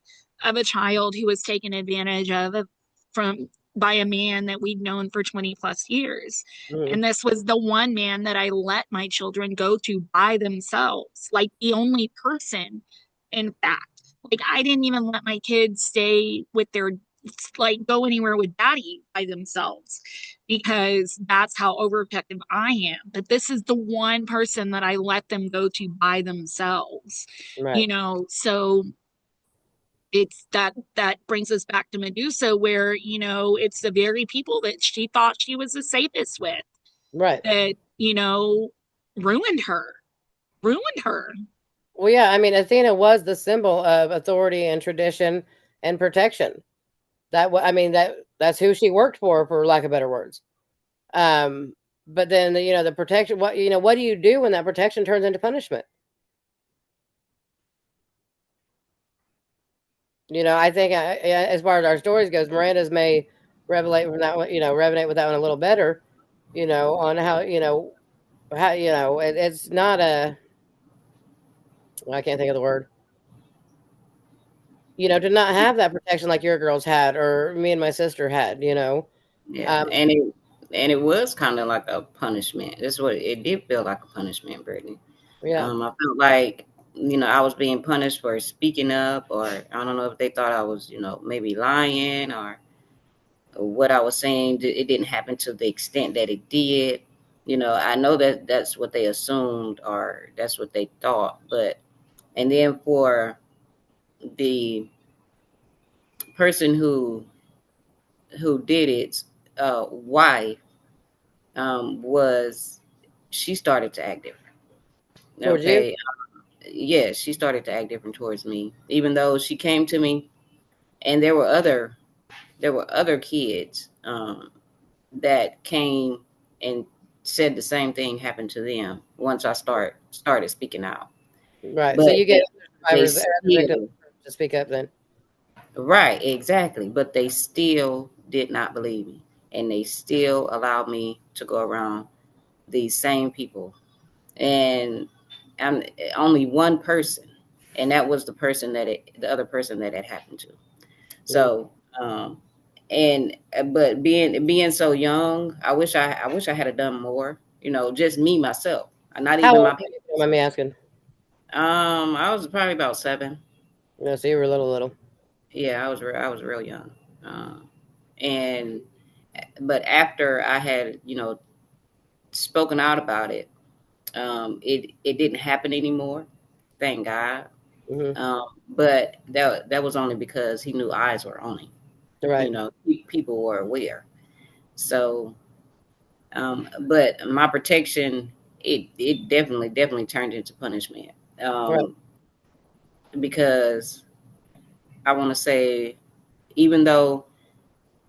of a child who was taken advantage of from by a man that we'd known for 20 plus years. mhm, And this was the one man that I let my children go to by themselves, like the only person, in fact. Like, I didn't even let my kids stay with like, go anywhere with daddy by themselves because that's how overprotective I am. But this is the one person that I let them go to by themselves, right, so it's that brings us back to Medusa, where it's the very people that she thought she was the safest with right. that ruined her ruined her Well, yeah, I mean, Athena was the symbol of authority and tradition and protection. I mean, that's who she worked for lack of better words. Um, but then the protection. What do you do when that protection turns into punishment? I think as far as our stories goes, Miranda's may revelate from that one. Resonate with that one a little better. On how it's not a. I can't think of the word. To not have that protection like your girls had or me and my sister had. Yeah, Um, and it was kind of like a punishment. That's what it did feel like a punishment, Brittany. yeah, I felt like I was being punished for speaking up, or I don't know if they thought I was maybe lying or what I was saying. It didn't happen to the extent that it did. I know that that's what they assumed or that's what they thought, but and then for the person who did it, wife, was she started to act different. towards you, Okay, yes, she started to act different towards me, even though she came to me, and there were other kids that came and said the same thing happened to them once I started speaking out, right? So but you get they, they survivors, the victims still to speak up. Then, right, exactly, but they still did not believe me, and they still allowed me to go around these same people, and I'm only one person, and that was the other person that it happened to. Mhm. So, and but being so young, I wish I had done more. Just me myself, not How even old my. were you? If you don't mind me asking. I was probably about 7. So you were little. Yeah, I was real young, and but after I had spoken out about it, it didn't happen anymore. Thank God. Hmm. But that was only because he knew eyes were on him. Right. People were aware. So, but my protection, it definitely turned into punishment. Right. Um, because I want to say, even though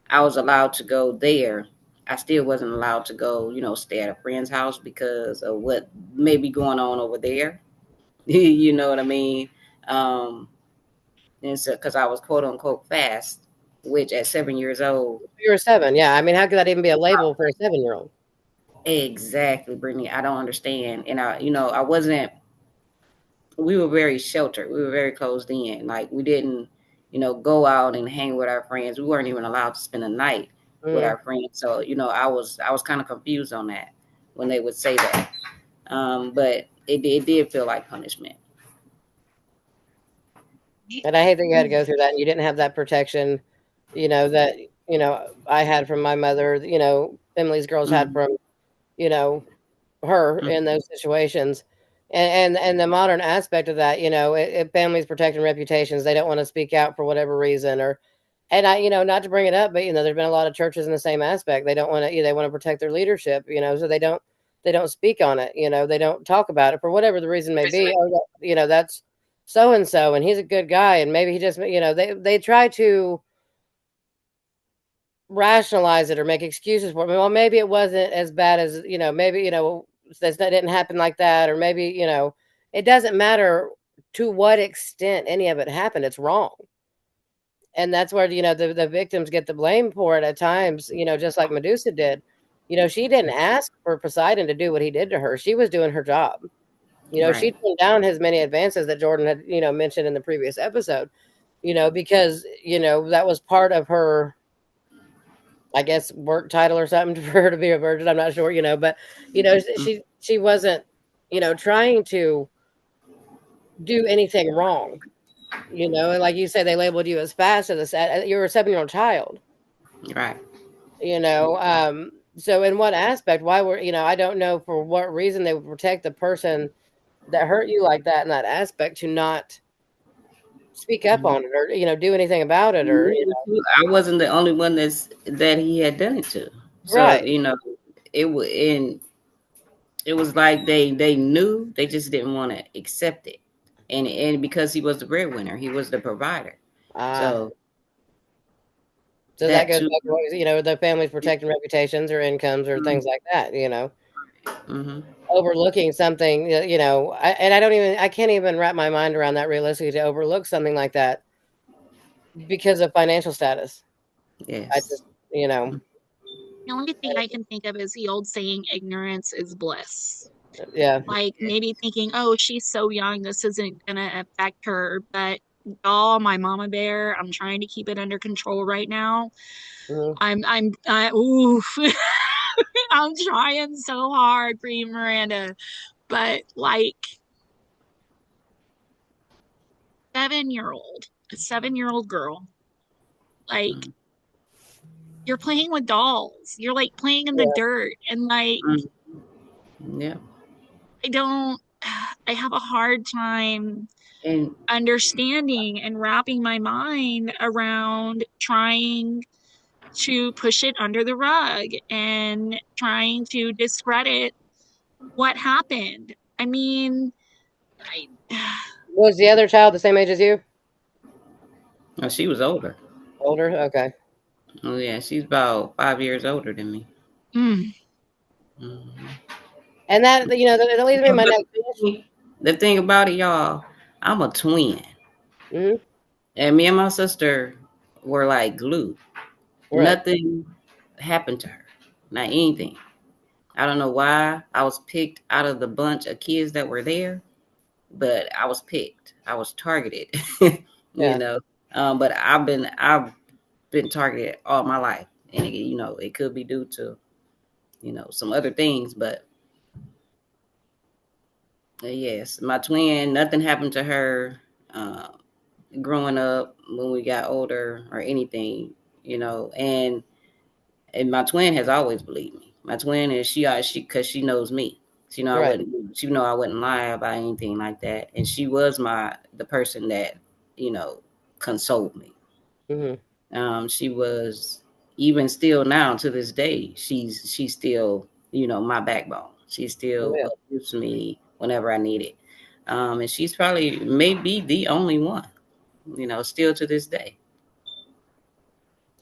I was allowed to go there, I still wasn't allowed to go, stay at a friend's house because of what may be going on over there. You know what I mean? Um, and so, because I was quote unquote fast, which at 7 years old, You were 7. Yeah. I mean, how could that even be a label for a 7-year-old? exactly, Brittany, I don't understand. And I wasn't, we were very sheltered. We were very closed in. Like we didn't, go out and hang with our friends. We weren't even allowed to spend a night with Mm. our friends. So, I was kind of confused on that when they would say that. But it did feel like punishment. And I hate that you had to go through that and you didn't have that protection, that, I had from my mother, Emily's girls had Mm-hmm. from, you know, her in those situations. And the modern aspect of that, families protecting reputations, they don't want to speak out for whatever reason, or and I, not to bring it up, but there's been a lot of churches in the same aspect. They don't want to, they want to protect their leadership, so they don't speak on it, they don't talk about it for whatever the reason may be. Oh, that's so and so, and he's a good guy, and maybe he just, they try to rationalize it or make excuses for it. Well, maybe it wasn't as bad as, maybe, that didn't happen like that, or maybe, it doesn't matter to what extent any of it happened. It's wrong. And that's where, the victims get the blame for it at times, just like Medusa did. She didn't ask for Poseidon to do what he did to her. She was doing her job. She Right. turned down his many advances that Jordan had, mentioned in the previous episode, because, that was part of her, I guess, work title or something for her to be a virgin. I'm not sure, but she wasn't, trying to do anything wrong, and like you said, they labeled you as fast as you were a 7-year-old child, Right. you know. So in what aspect, why were, I don't know for what reason they would protect the person that hurt you like that in that aspect to not speak up Mhm. on it, or, do anything about it, or, I wasn't the only one that he had done it to. So right. it was like they knew, they just didn't want to accept it, and because he was the breadwinner, he was the provider. Ah, So so that that goes too. back to what, the families protecting reputations or incomes or things like that, Mm-hmm. overlooking something, I can't even wrap my mind around that realistically, to overlook something like that because of financial status. I Yes. just, you know, The only thing I can think of is the old saying, ignorance is bliss. yeah. Like maybe thinking, oh, she's so young, this isn't gonna affect her. But oh, my mama bear, I'm trying to keep it under control right now. Mhm. Ooh, I'm trying so hard for you, Miranda. But like a 7-year-old girl, like you're playing with dolls. You're like playing in the Yeah. dirt. And like, Mm-hmm. Yeah. I don't, I have a hard time And understanding and wrapping my mind around trying to push it under the rug and trying to discredit what happened. I mean, I Was the other child the same age as you? she was older. Older? Okay. Oh yeah, she's about 5 years older than me. mm, Hmm. And that, that leads me to my next question. The thing about it, y'all, I'm a twin, Hmm. and me and my sister were like glue. Right. Nothing happened to her, not anything. I don't know why I was picked out of the bunch of kids that were there, but I was picked. I was targeted, you Yeah. know. But I've been targeted all my life, and it could be due to some other things, but yes, my twin, nothing happened to her. Uh, growing up when we got older or anything, and my twin has always believed me. My twin is she because she knows me. Right. She know I wouldn't lie about anything like that, and she was the person that you know consoled me. Hmm. She was even still now to this day. She's still my backbone. She still Yeah. uplifts me whenever I need it, and she's probably maybe the only one. Still to this day.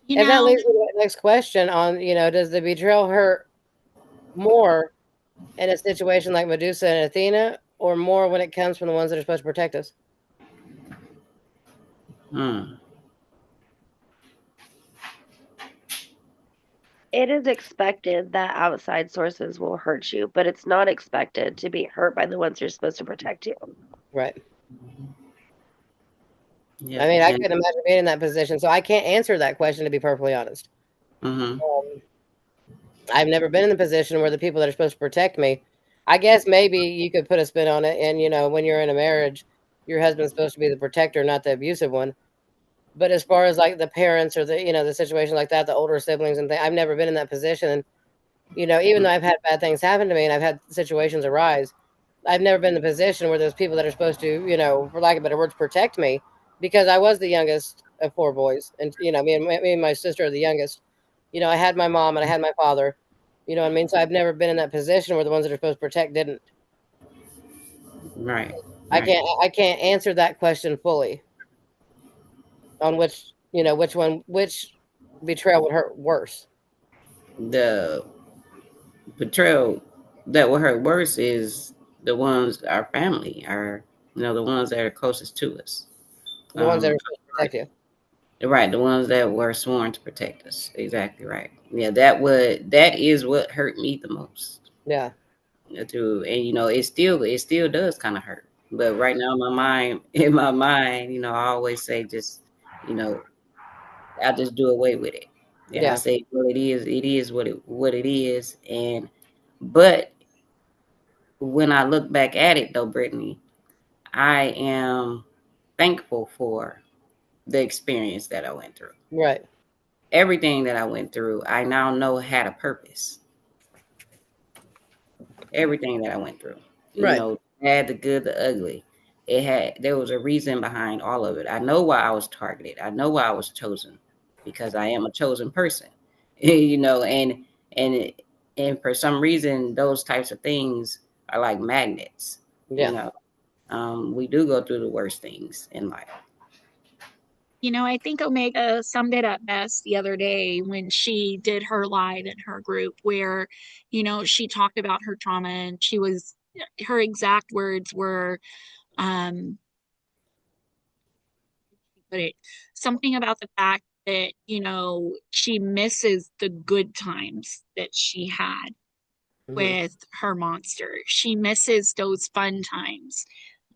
You And that know, leads me to the next question on, does the betrayal hurt more in a situation like Medusa and Athena, or more when it comes from the ones that are supposed to protect us? Hmm. It is expected that outside sources will hurt you, but it's not expected to be hurt by the ones who are supposed to protect you. Right. I Yeah. mean, I And couldn't imagine being in that position, so I can't answer that question, to be perfectly honest. hmm Um, I've never been in the position where the people that are supposed to protect me, I guess maybe you could put a spin on it. And, when you're in a marriage, your husband's supposed to be the protector, not the abusive one. But as far as like the parents or the situation like that, the older siblings and things, I've never been in that position. And, even though I've had bad things happen to me and I've had situations arise, I've never been in the position where there's people that are supposed to, for lack of better words, protect me, because I was the youngest of four boys. And, me and my sister are the youngest. I had my mom and I had my father. You know what I mean? So I've never been in that position where the ones that are supposed to protect didn't. right, I right. can't answer that question fully on which betrayal would hurt worse. The betrayal that will hurt worse is the ones our family are, the ones that are closest to us. The ones that Um, are supposed to protect you. right, the ones that were sworn to protect us. Exactly right. Yeah, that is what hurt me the most. Yeah. And it still does kind of hurt. But right now, in my mind, I always say just, you know, I just do away with it. And I Yeah. say, well, it is what it is. But when I look back at it, though, Brittany, I am thankful for the experience that I went through. Right. Everything that I went through, I now know had a purpose. Everything that I went through, Right. bad, the good, the ugly. There was a reason behind all of it. I know why I was targeted. I know why I was chosen because I am a chosen person, and and for some reason, those types of things are like magnets, you Yeah. know. We do go through the worst things in life. I think Omega summed it up best the other day when she did her live in her group where, she talked about her trauma and her exact words were, um, put it, something about the fact that, she misses the good times that she had Hmm. with her monster. She misses those fun times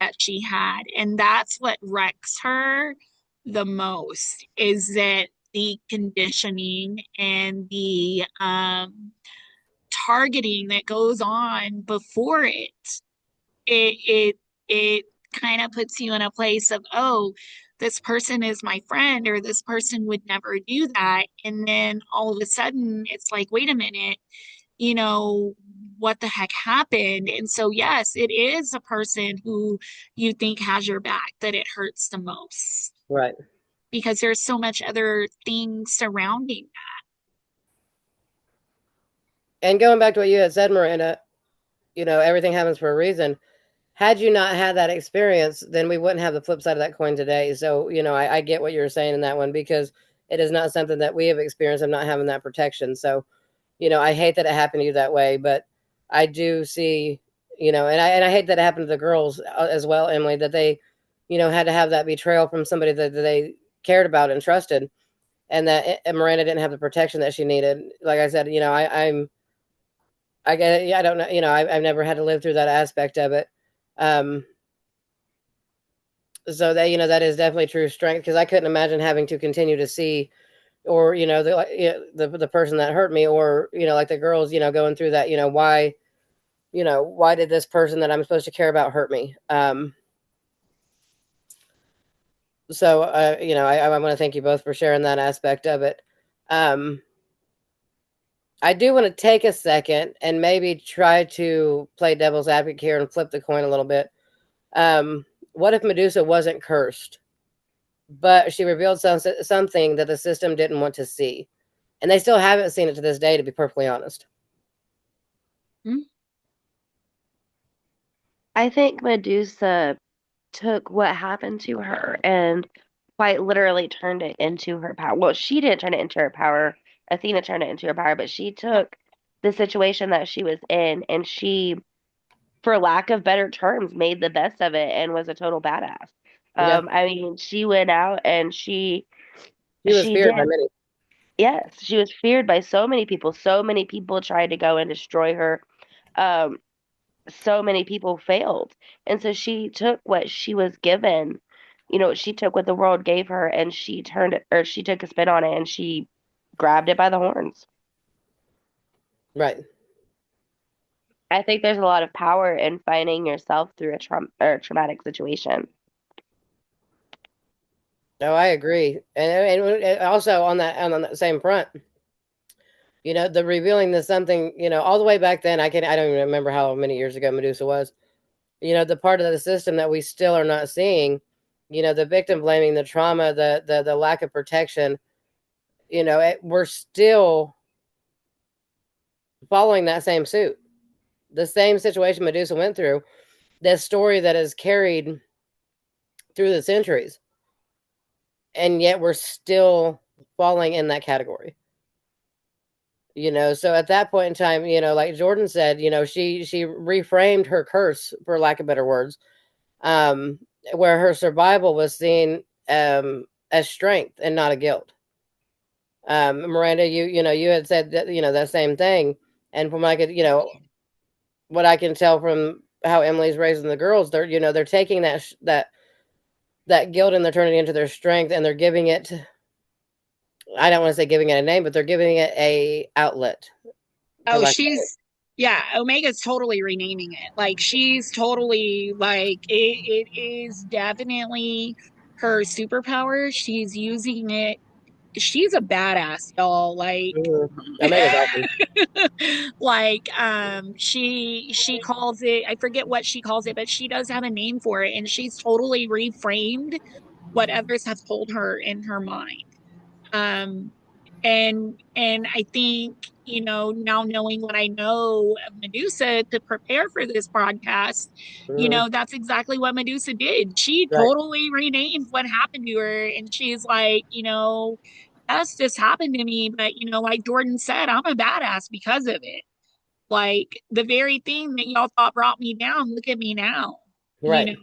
that she had. And that's what wrecks her the most is that the conditioning and the targeting that goes on before it it kind of puts you in a place of, oh, this person is my friend or this person would never do that. And then all of a sudden it's like, wait a minute, you know, what the heck happened? And so, yes, it is a person who you think has your back that it hurts the most Right. because there's so much other things surrounding And going back to what you had said, Miranda, everything happens for a reason. Had you not had that experience, then we wouldn't have the flip side of that coin today. So, I get what you're saying in that one, because it is not something that we have experienced of not having that protection. So, I hate that it happened to you that way, but I do see, and I hate that it happened to the girls as well, Emily, that they, had to have that betrayal from somebody that they cared about and trusted, and that Miranda didn't have the protection that she needed. Like I said, I get, yeah, I don't know, I've never had to live through that aspect of it. Um, so that, that is definitely true strength, because I couldn't imagine having to continue to see, or the person that hurt me, or like the girls, going through that, why did this person that I'm supposed to care about hurt me? So, I want to thank you both for sharing that aspect of it. Um, I do want to take a second and maybe try to play devil's advocate here and flip the coin a little bit. What if Medusa wasn't cursed, but she revealed something that the system didn't want to see? And they still haven't seen it to this day, to be perfectly honest. I think Medusa took what happened to her and quite literally turned it into her power. Well, she didn't turn it into her power. Athena turned it into her power, but she took the situation that she was in and she, for lack of better terms, made the best of it and was a total badass. Yeah, I mean, she went out and she was she feared by did. many. Yes, she was feared by so many people. So many people tried to go and destroy her. Um, so many people failed. And so she took what she was given, she took what the world gave her and she turned it, or she took a spin on it and she grabbed it by the horns. Right. I think there's a lot of power in finding yourself through a traumatic situation. No, I agree. And also on that same front, the revealing that something, all the way back then, I don't even remember how many years ago Medusa was. The part of the system that we still are not seeing, the victim blaming, the trauma, the lack of protection, we're still following that same suit. The same situation Medusa went through, that story that is carried through the centuries, and yet we're still falling in that category. So at that point in time, like Jordan said, she reframed her curse, for lack of better words, um, where her survival was seen as strength and not a guilt. Miranda, you had said that, that same thing, and from what I can tell from how Emily's raising the girls, they're taking that guilt and they're turning it into their strength, and they're giving it. I don't want to say giving it a name, but they're giving it a outlet, for Oh, lack of yeah, Omega's totally renaming it. Like she's totally like it is definitely her superpower. She's using it. She's a badass, y'all. Like Omega's awesome. like she calls it, I forget what she calls it, but she does have a name for it, and she's totally reframed what others have told her in her mind. Um, and I think, now knowing what I know of Medusa to prepare for this podcast, Mhm. that's exactly what Medusa did. She Right, totally renamed what happened to her, and she's like, yes, this happened to me, but like Jordan said, I'm a badass because of it. Like the very thing that y'all thought brought me down, look at me now. You right. know,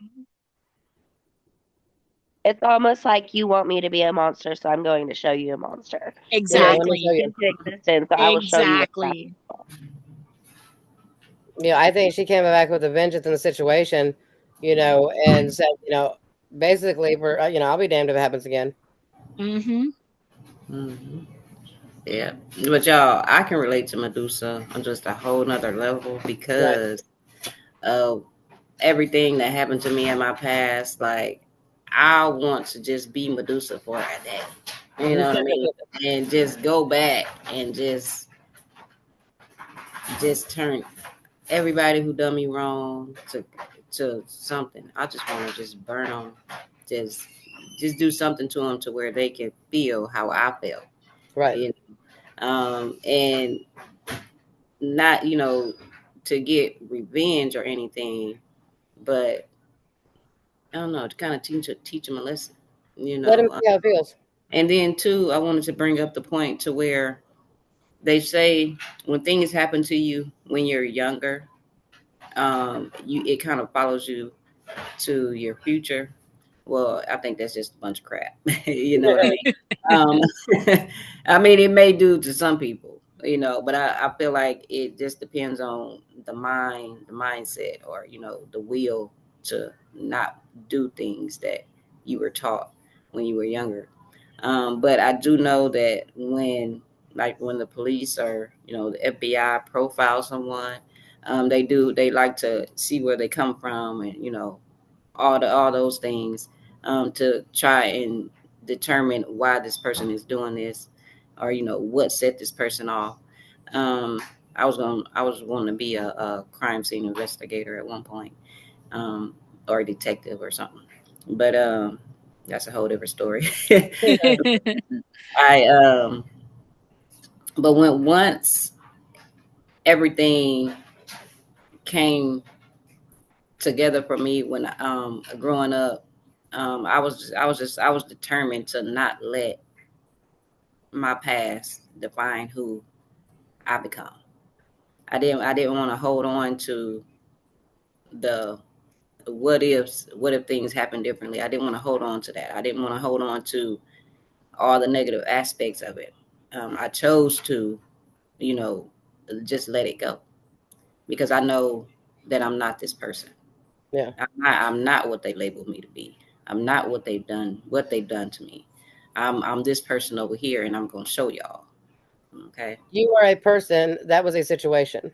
It's almost like you want me to be a monster, so I'm going to show you a monster. Let me Came show exactly. you. into existence, so I will show you what's Exactly. I think she came back with a vengeance in the situation, and said, basically, I'll be damned if it happens again. Mm-hmm. Hmm. Yeah, but y'all, I can relate to Medusa on just a whole nother level Right. because of everything that happened to me in my past. Like, I want to just be Medusa for a day. You know what I mean? And just go back and just turn everybody who done me wrong to something. I just want to just burn them, just just do something to them to where they can feel how I felt. Right. You and not to get revenge or anything, but I don't know, to kind of teach them a lesson. You Let him know, see how it feels. and then too, I wanted to bring up the point to where they say when things happen to you when you're younger, you it kind of follows you to your future. Well, I think that's just a bunch of crap. You know what I mean? Um, I mean, it may do to some people, but I feel like it just depends on the mindset, or, the will to not do things that you were taught when you were younger. But I do know that when the police or, the FBI profile someone, they like to see where they come from, and, all those things. to try and determine why this person is doing this, or what set this person off. Um, I was wanting to be a crime scene investigator at one point, or a detective or something. But that's a whole different story. I but when once everything came together for me when growing up, I was determined to not let my past define who I become. I didn't want to hold on to the what if things happen differently. I didn't want to hold on to that. I didn't want to hold on to all the negative aspects of it. I chose to, you know, just let it go because I know that I'm not this person. Yeah. I'm not what they labeled me to be. I'm not what they've done to me. I'm this person over here, and I'm gonna show y'all. Okay. You are a person. That was a situation.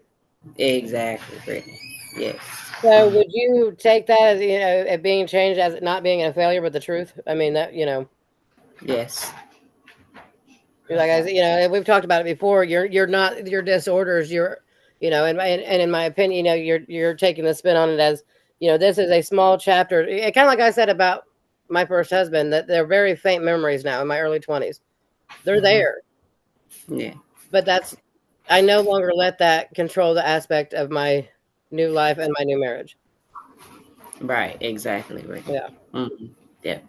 Exactly, Brittany. Yes. So Mhm. would you take that as it being changed as it not being a failure, but the truth? I mean that Yes. like I said, we've talked about it before. You're not your disorders. You're and in my opinion, you're taking the spin on it as this is a small chapter. Kind of like I said about my first husband, that they're very faint memories now in my early 20s. They're Hmm. there, Yeah. but I no longer let that control the aspect of my new life and my new marriage. Right. Exactly, Brittany. Yeah. Hmm. Yeah.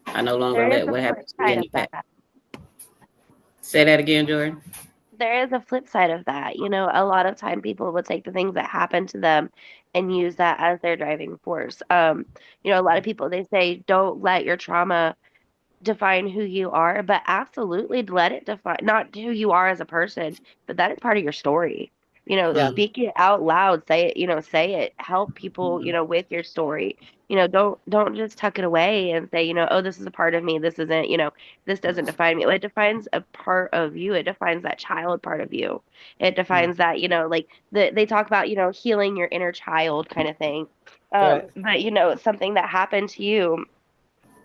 I no longer There is let a what flip happened to me side in of the past. that. Say that again, Jordan. There is a flip side of that. A lot of time people will take the things that happen to them and use that as their driving force. A lot of people they say don't let your trauma define who you are, but absolutely let it define not who you are as a person, but that is part of your story. Yeah. Mm-hmm. Speak it out loud, say it, say it, help people, with your story. Don't just tuck it away and say, oh, this is a part of me. This isn't, this doesn't define me. It defines a part of you. It defines that child part of you. It defines that, like they talk about, healing your inner child kind of thing. Right. But something that happened to you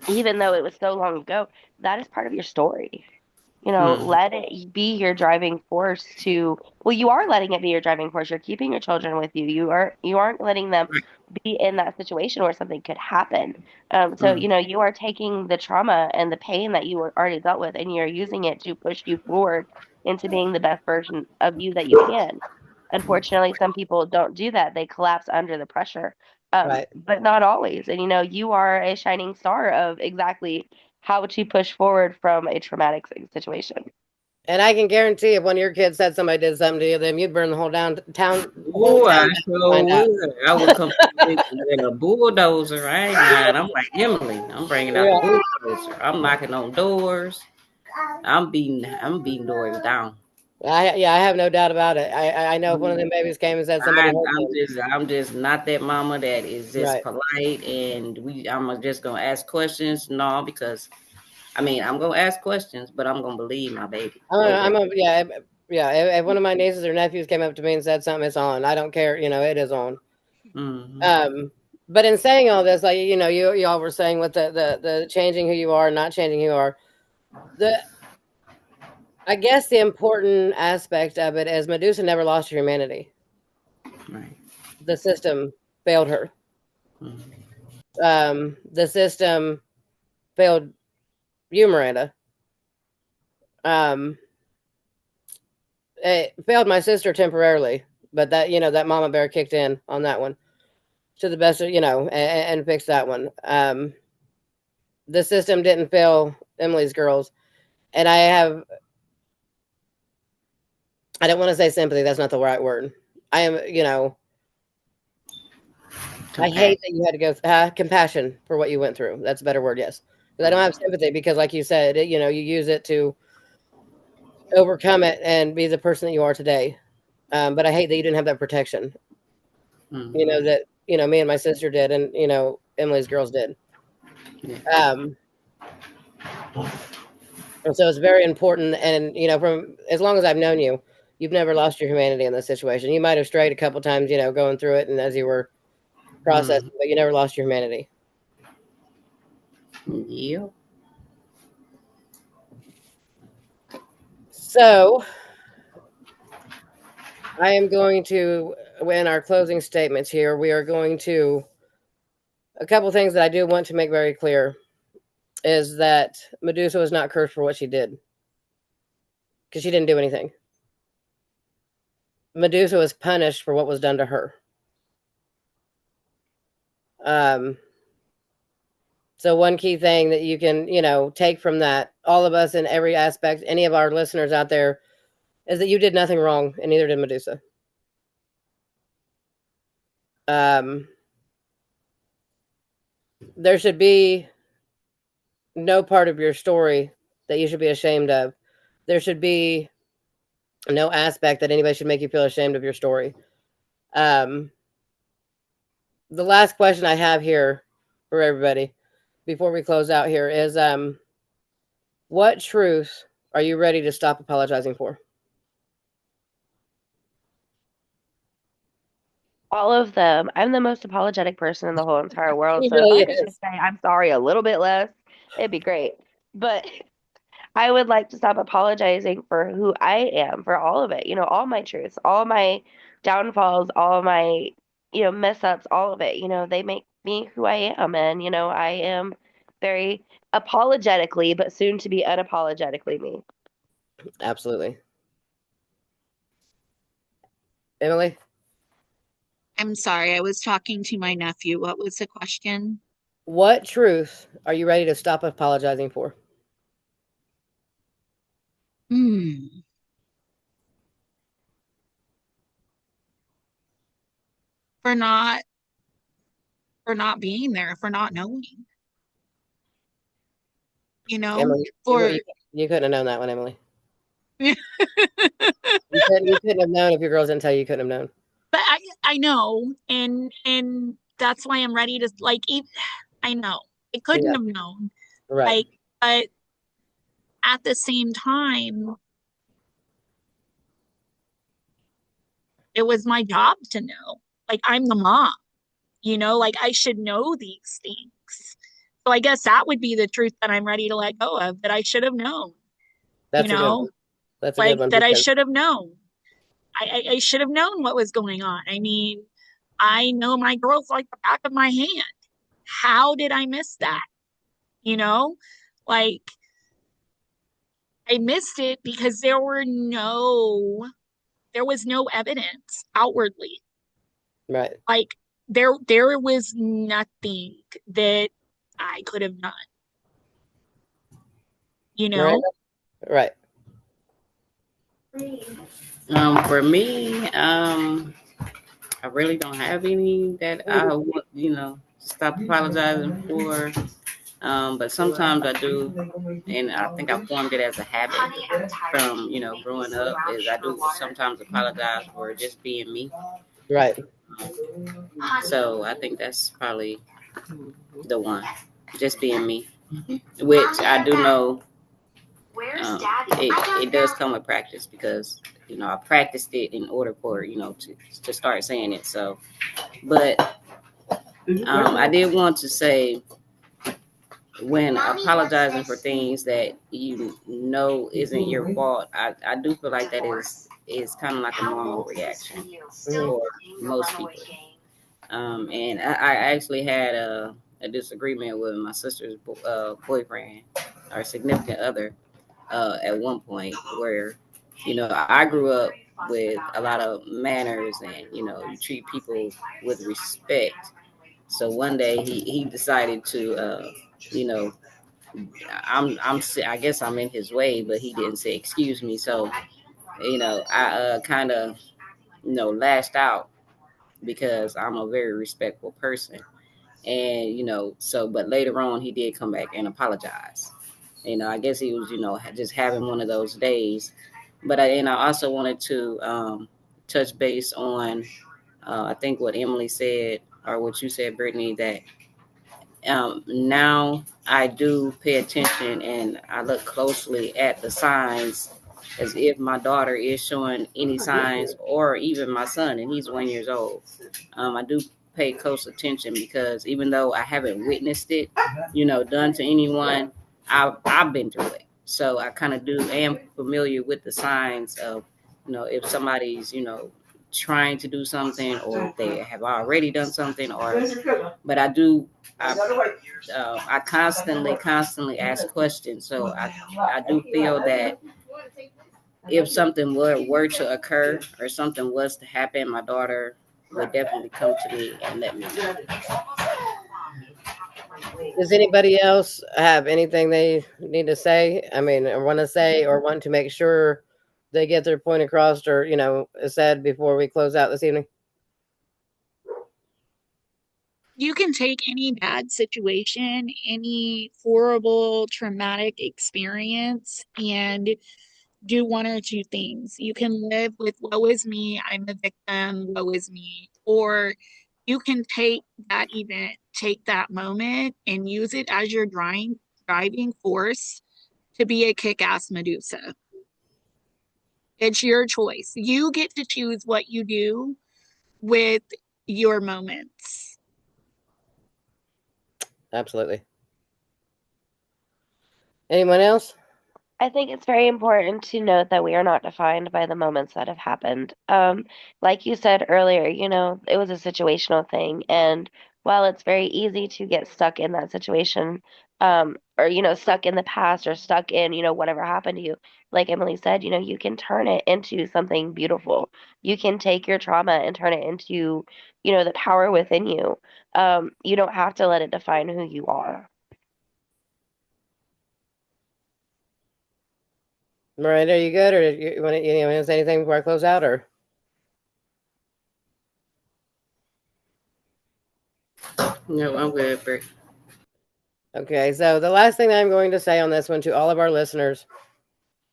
even though it was so long ago, that is part of your story. Mm-hmm. Let it be your driving force to, well, you are letting it be your driving force. You're keeping your children with you. You aren't letting them Right. be in that situation where something could happen. So, Mm-hmm. you are taking the trauma and the pain that you were already dealt with and you're using it to push you forward into being the best version of you that you can. Unfortunately, some people don't do that. They collapse under the pressure. Right. But not always. And you are a shining star of exactly how to push forward from a traumatic situation. And I can guarantee if one of your kids said somebody did something to you, then you'd burn the whole Ooh, town I down to sure find out. would. I would come with a bulldozer. I ain't lying. I'm like Emily. I'm bringing out the Yeah. bulldozer. I'm knocking on doors. I'm beating doors down. I have no doubt about it. I know if one of them babies came and said somebody hurt them. I'm just not that mama that is just Right. polite and I'm just gonna ask questions. No, because I'm gonna ask questions, but I'm gonna believe my baby over I'm it. a, yeah, yeah. If one of my nieces or nephews came up to me and said something, it's on. I don't care. It is on. Mm-hmm. Um, but in saying all this, like you all were saying with the changing who you are, not changing who you are. The I guess the important aspect of it is Medusa never lost her humanity. Right. The system failed her. Mm-hmm. The system failed you, Miranda. Um, it failed my sister temporarily, but that mama bear kicked in on that one to the best of and fixed that one. The system didn't fail Emily's girls, and I don't want to say sympathy. That's not the right word. I am I hate Compassion. that you had to go compassion for what you went through. That's a better word, yes. Because I don't have sympathy because, like you said, you use it to overcome it and be the person that you are today. But I hate that you didn't have that protection. Mm-hmm. That me and my sister did, and Emily's girls did. Yeah. Um, and so it's very important. And from as long as I've known you, you've never lost your humanity in this situation. You might have strayed a couple times, going through it, and as you were processing, Mm-hmm. but you never lost your humanity. Yep. So I am going to, in our closing statements here, we are going to, a couple things that I do want to make very clear is that Medusa was not cursed for what she did because she didn't do anything. Medusa was punished for what was done to her. Um, so one key thing that you can, take from that, all of us in every aspect, any of our listeners out there, is that you did nothing wrong, and neither did Medusa. There should be no part of your story that you should be ashamed of. There should be no aspect that anybody should make you feel ashamed of your story. The last question I have here for everybody before we close out here is what truth are you ready to stop apologizing for? All of them. I'm the most apologetic person in the whole entire world. He So if really I could is. just say I'm sorry a little bit less, it'd be great. But I would like to stop apologizing for who I am, for all of it. All my truths, all my downfalls, all my, mess ups, all of it. They make me who I am. And, I am very apologetically, but soon to be unapologetically me. Absolutely. Emily? I'm sorry, I was talking to my nephew. What was the question? What truth are you ready to stop apologizing for? Hmm. For not being there, for not knowing. Emily, For you couldn't have known that one, Emily. You couldn't have known if your girls didn't tell you. You couldn't have known. But I know, and that's why I'm ready to I know I couldn't Yeah, have known, right. like, but at the same time, it was my job to know. Like, I'm the mom, like I should know these things. So I guess that would be the truth that I'm ready to let go of, that I should have known, you That's a good know, one. That's a good like one that I because should have known. I should have known what was going on. I mean, I know my girls like the back of my hand. How did I miss that? You know, like I missed it because there was no evidence outwardly. right, Like there was nothing that I could have done, you right, know? right. For me, I really don't have any that I would, stop apologizing for. But sometimes I do, and I think I formed it as a habit from, growing up. Is I do sometimes apologize for just being me. Right. So I think that's probably the one, just being me, which I do know it does come with practice because I practiced it in order for to start saying it. So, but I did want to say when apologizing for things that isn't your fault, I do feel like that is kind of like a normal reaction for most people. And I actually had a disagreement with my sister's boyfriend or significant other at one point where, I grew up with a lot of manners and, you treat people with respect. So one day he decided to, you know, I guess I'm in his way, but he didn't say excuse me. So, I kind of, lashed out because I'm a very respectful person. And, but later on he did come back and apologize. I guess he was, just having one of those days. But I also wanted to touch base on, I think what Emily said or what you said, Brittany, that now I do pay attention and I look closely at the signs as if my daughter is showing any signs or even my son, and he's 1 year old. I do pay close attention, because even though I haven't witnessed it, you know, done to anyone, I've been through it. So I kind of am familiar with the signs of, you know, if somebody's, you know, trying to do something, or if they have already done something, or, but I constantly ask questions. So I do feel that if something were to occur, or something was to happen, my daughter would definitely come to me and let me know. Does anybody else have anything they need to say? I mean, or want to say, or want to make sure they get their point across, or, you know, said before we close out this evening? You can take any bad situation, any horrible traumatic experience, and do one or two things. You can live with woe is me, I'm a victim, woe is me. Or you can take that event, take that moment, and use it as your driving force to be a kick-ass Medusa. It's your choice. You get to choose what you do with your moments. Absolutely. Anyone else? I think it's very important to note that we are not defined by the moments that have happened. Like you said earlier, you know, it was a situational thing. And while it's very easy to get stuck in that situation, or, you know, stuck in the past, or stuck in, you know, whatever happened to you, like Emily said, you know, you can turn it into something beautiful. You can take your trauma and turn it into, you know, the power within you. You don't have to let it define who you are. Miranda, are you good, or you want to, you know, say anything before I close out, or? No, I'm good, Britt. Okay, so the last thing I'm going to say on this one to all of our listeners,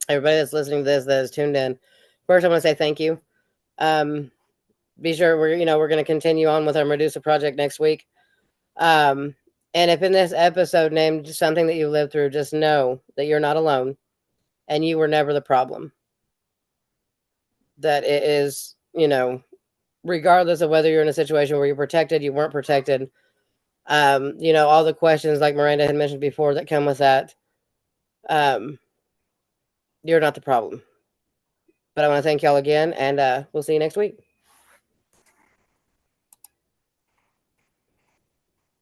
everybody that's listening to this, that is tuned in. First, I want to say thank you. Be sure we're going to continue on with our Medusa project next week. And if in this episode named something that you lived through, just know that you're not alone, and you were never the problem. That it is, you know, regardless of whether you're in a situation where you're protected, you weren't protected. You know, all the questions like Miranda had mentioned before that come with that. You're not the problem. But I want to thank y'all again, and we'll see you next week.